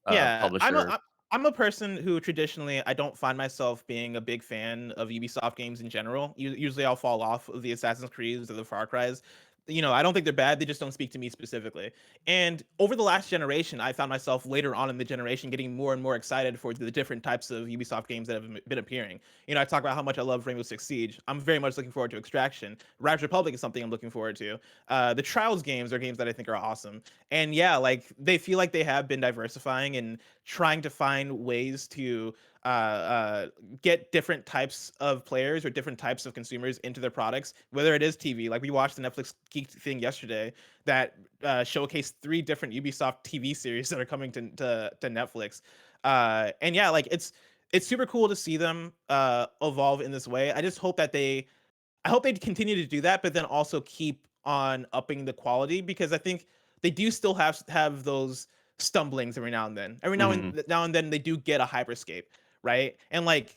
F: publisher.
B: I'm a person who traditionally I don't find myself being a big fan of Ubisoft games in general. Usually I'll fall off of the Assassin's Creeds or the Far Cries. I don't think they're bad. They just don't speak to me specifically. And over the last generation, I found myself later on in the generation getting more and more excited for the different types of Ubisoft games that have been appearing. I talk about how much I love Rainbow Six Siege. I'm very much looking forward to Extraction. Rise Republic is something I'm looking forward to. The Trials games are games that I think are awesome. And yeah, like they feel like they have been diversifying and trying to find ways to get different types of players or different types of consumers into their products, whether it is TV. Like we watched the Netflix Geek thing yesterday that showcased 3 different Ubisoft TV series that are coming to Netflix. And yeah, like it's super cool to see them evolve in this way. I just hope that they I hope they continue to do that, but then also keep on upping the quality, because I think they do still have those stumblings every now and then. Every now and then they do get a hyperscape, right? And like,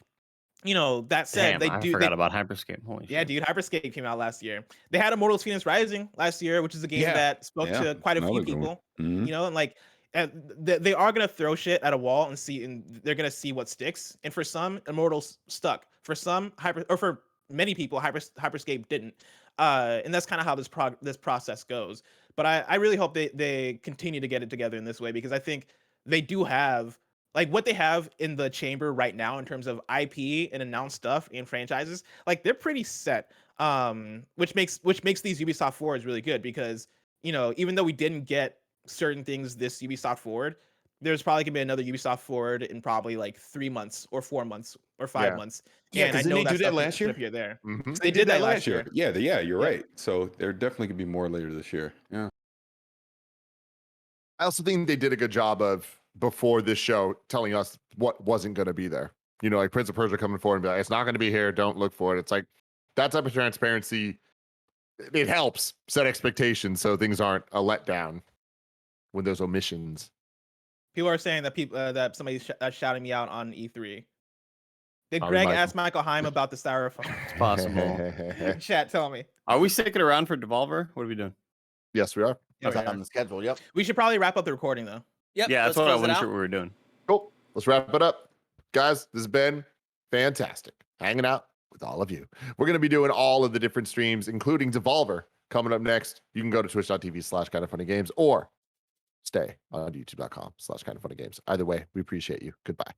B: that said,
F: Damn, I forgot about Hyperscape. Holy
B: yeah,
F: shit.
B: dude, Hyperscape came out last year. They had Immortals Phoenix Rising last year, which is a game that spoke to quite a few people. And like, they are gonna throw shit at a wall and they're gonna see what sticks. And for some, Immortals stuck. For some, for many people, Hyperscape didn't. And that's kind of how this process goes. But I really hope they continue to get it together in this way, because I think they do have, like, what they have in the chamber right now in terms of IP and announced stuff and franchises, like, they're pretty set. Which makes these Ubisoft Forwards really good, because even though we didn't get certain things this Ubisoft Forward, there's probably gonna be another Ubisoft Forward in probably like 3 months or 4 months or 5 months.
P: Yeah,
B: and I
P: because
B: know
P: they do that
B: stuff
P: last year.
B: appear there.
P: So
B: They did that last year.
P: Yeah, you're right. So there definitely could be more later this year. Yeah.
A: I also think they did a good job of, before this show, telling us what wasn't going to be there. Like Prince of Persia coming forward and be like, it's not going to be here. Don't look for it. It's like that type of transparency. It helps set expectations so things aren't a letdown when there's omissions.
B: People are saying that that somebody's shouting me out on E3. Did
A: Probably
B: Greg
A: Michael.
B: ask Michael Heim about the styrofoam?
F: It's possible.
B: Chat, tell me.
F: Are we sticking around for Devolver? What are we doing?
A: Yes, we are.
O: That's on the schedule. Yep.
B: We should probably wrap up the recording though.
H: Yep.
F: Yeah, that's what I wasn't sure what we were doing.
A: Cool. Let's wrap it up. Guys, this has been fantastic. Hanging out with all of you. We're going to be doing all of the different streams, including Devolver, coming up next. You can go to twitch.tv/kindoffunnygames or stay on youtube.com/kindoffunnygames. Either way, we appreciate you. Goodbye.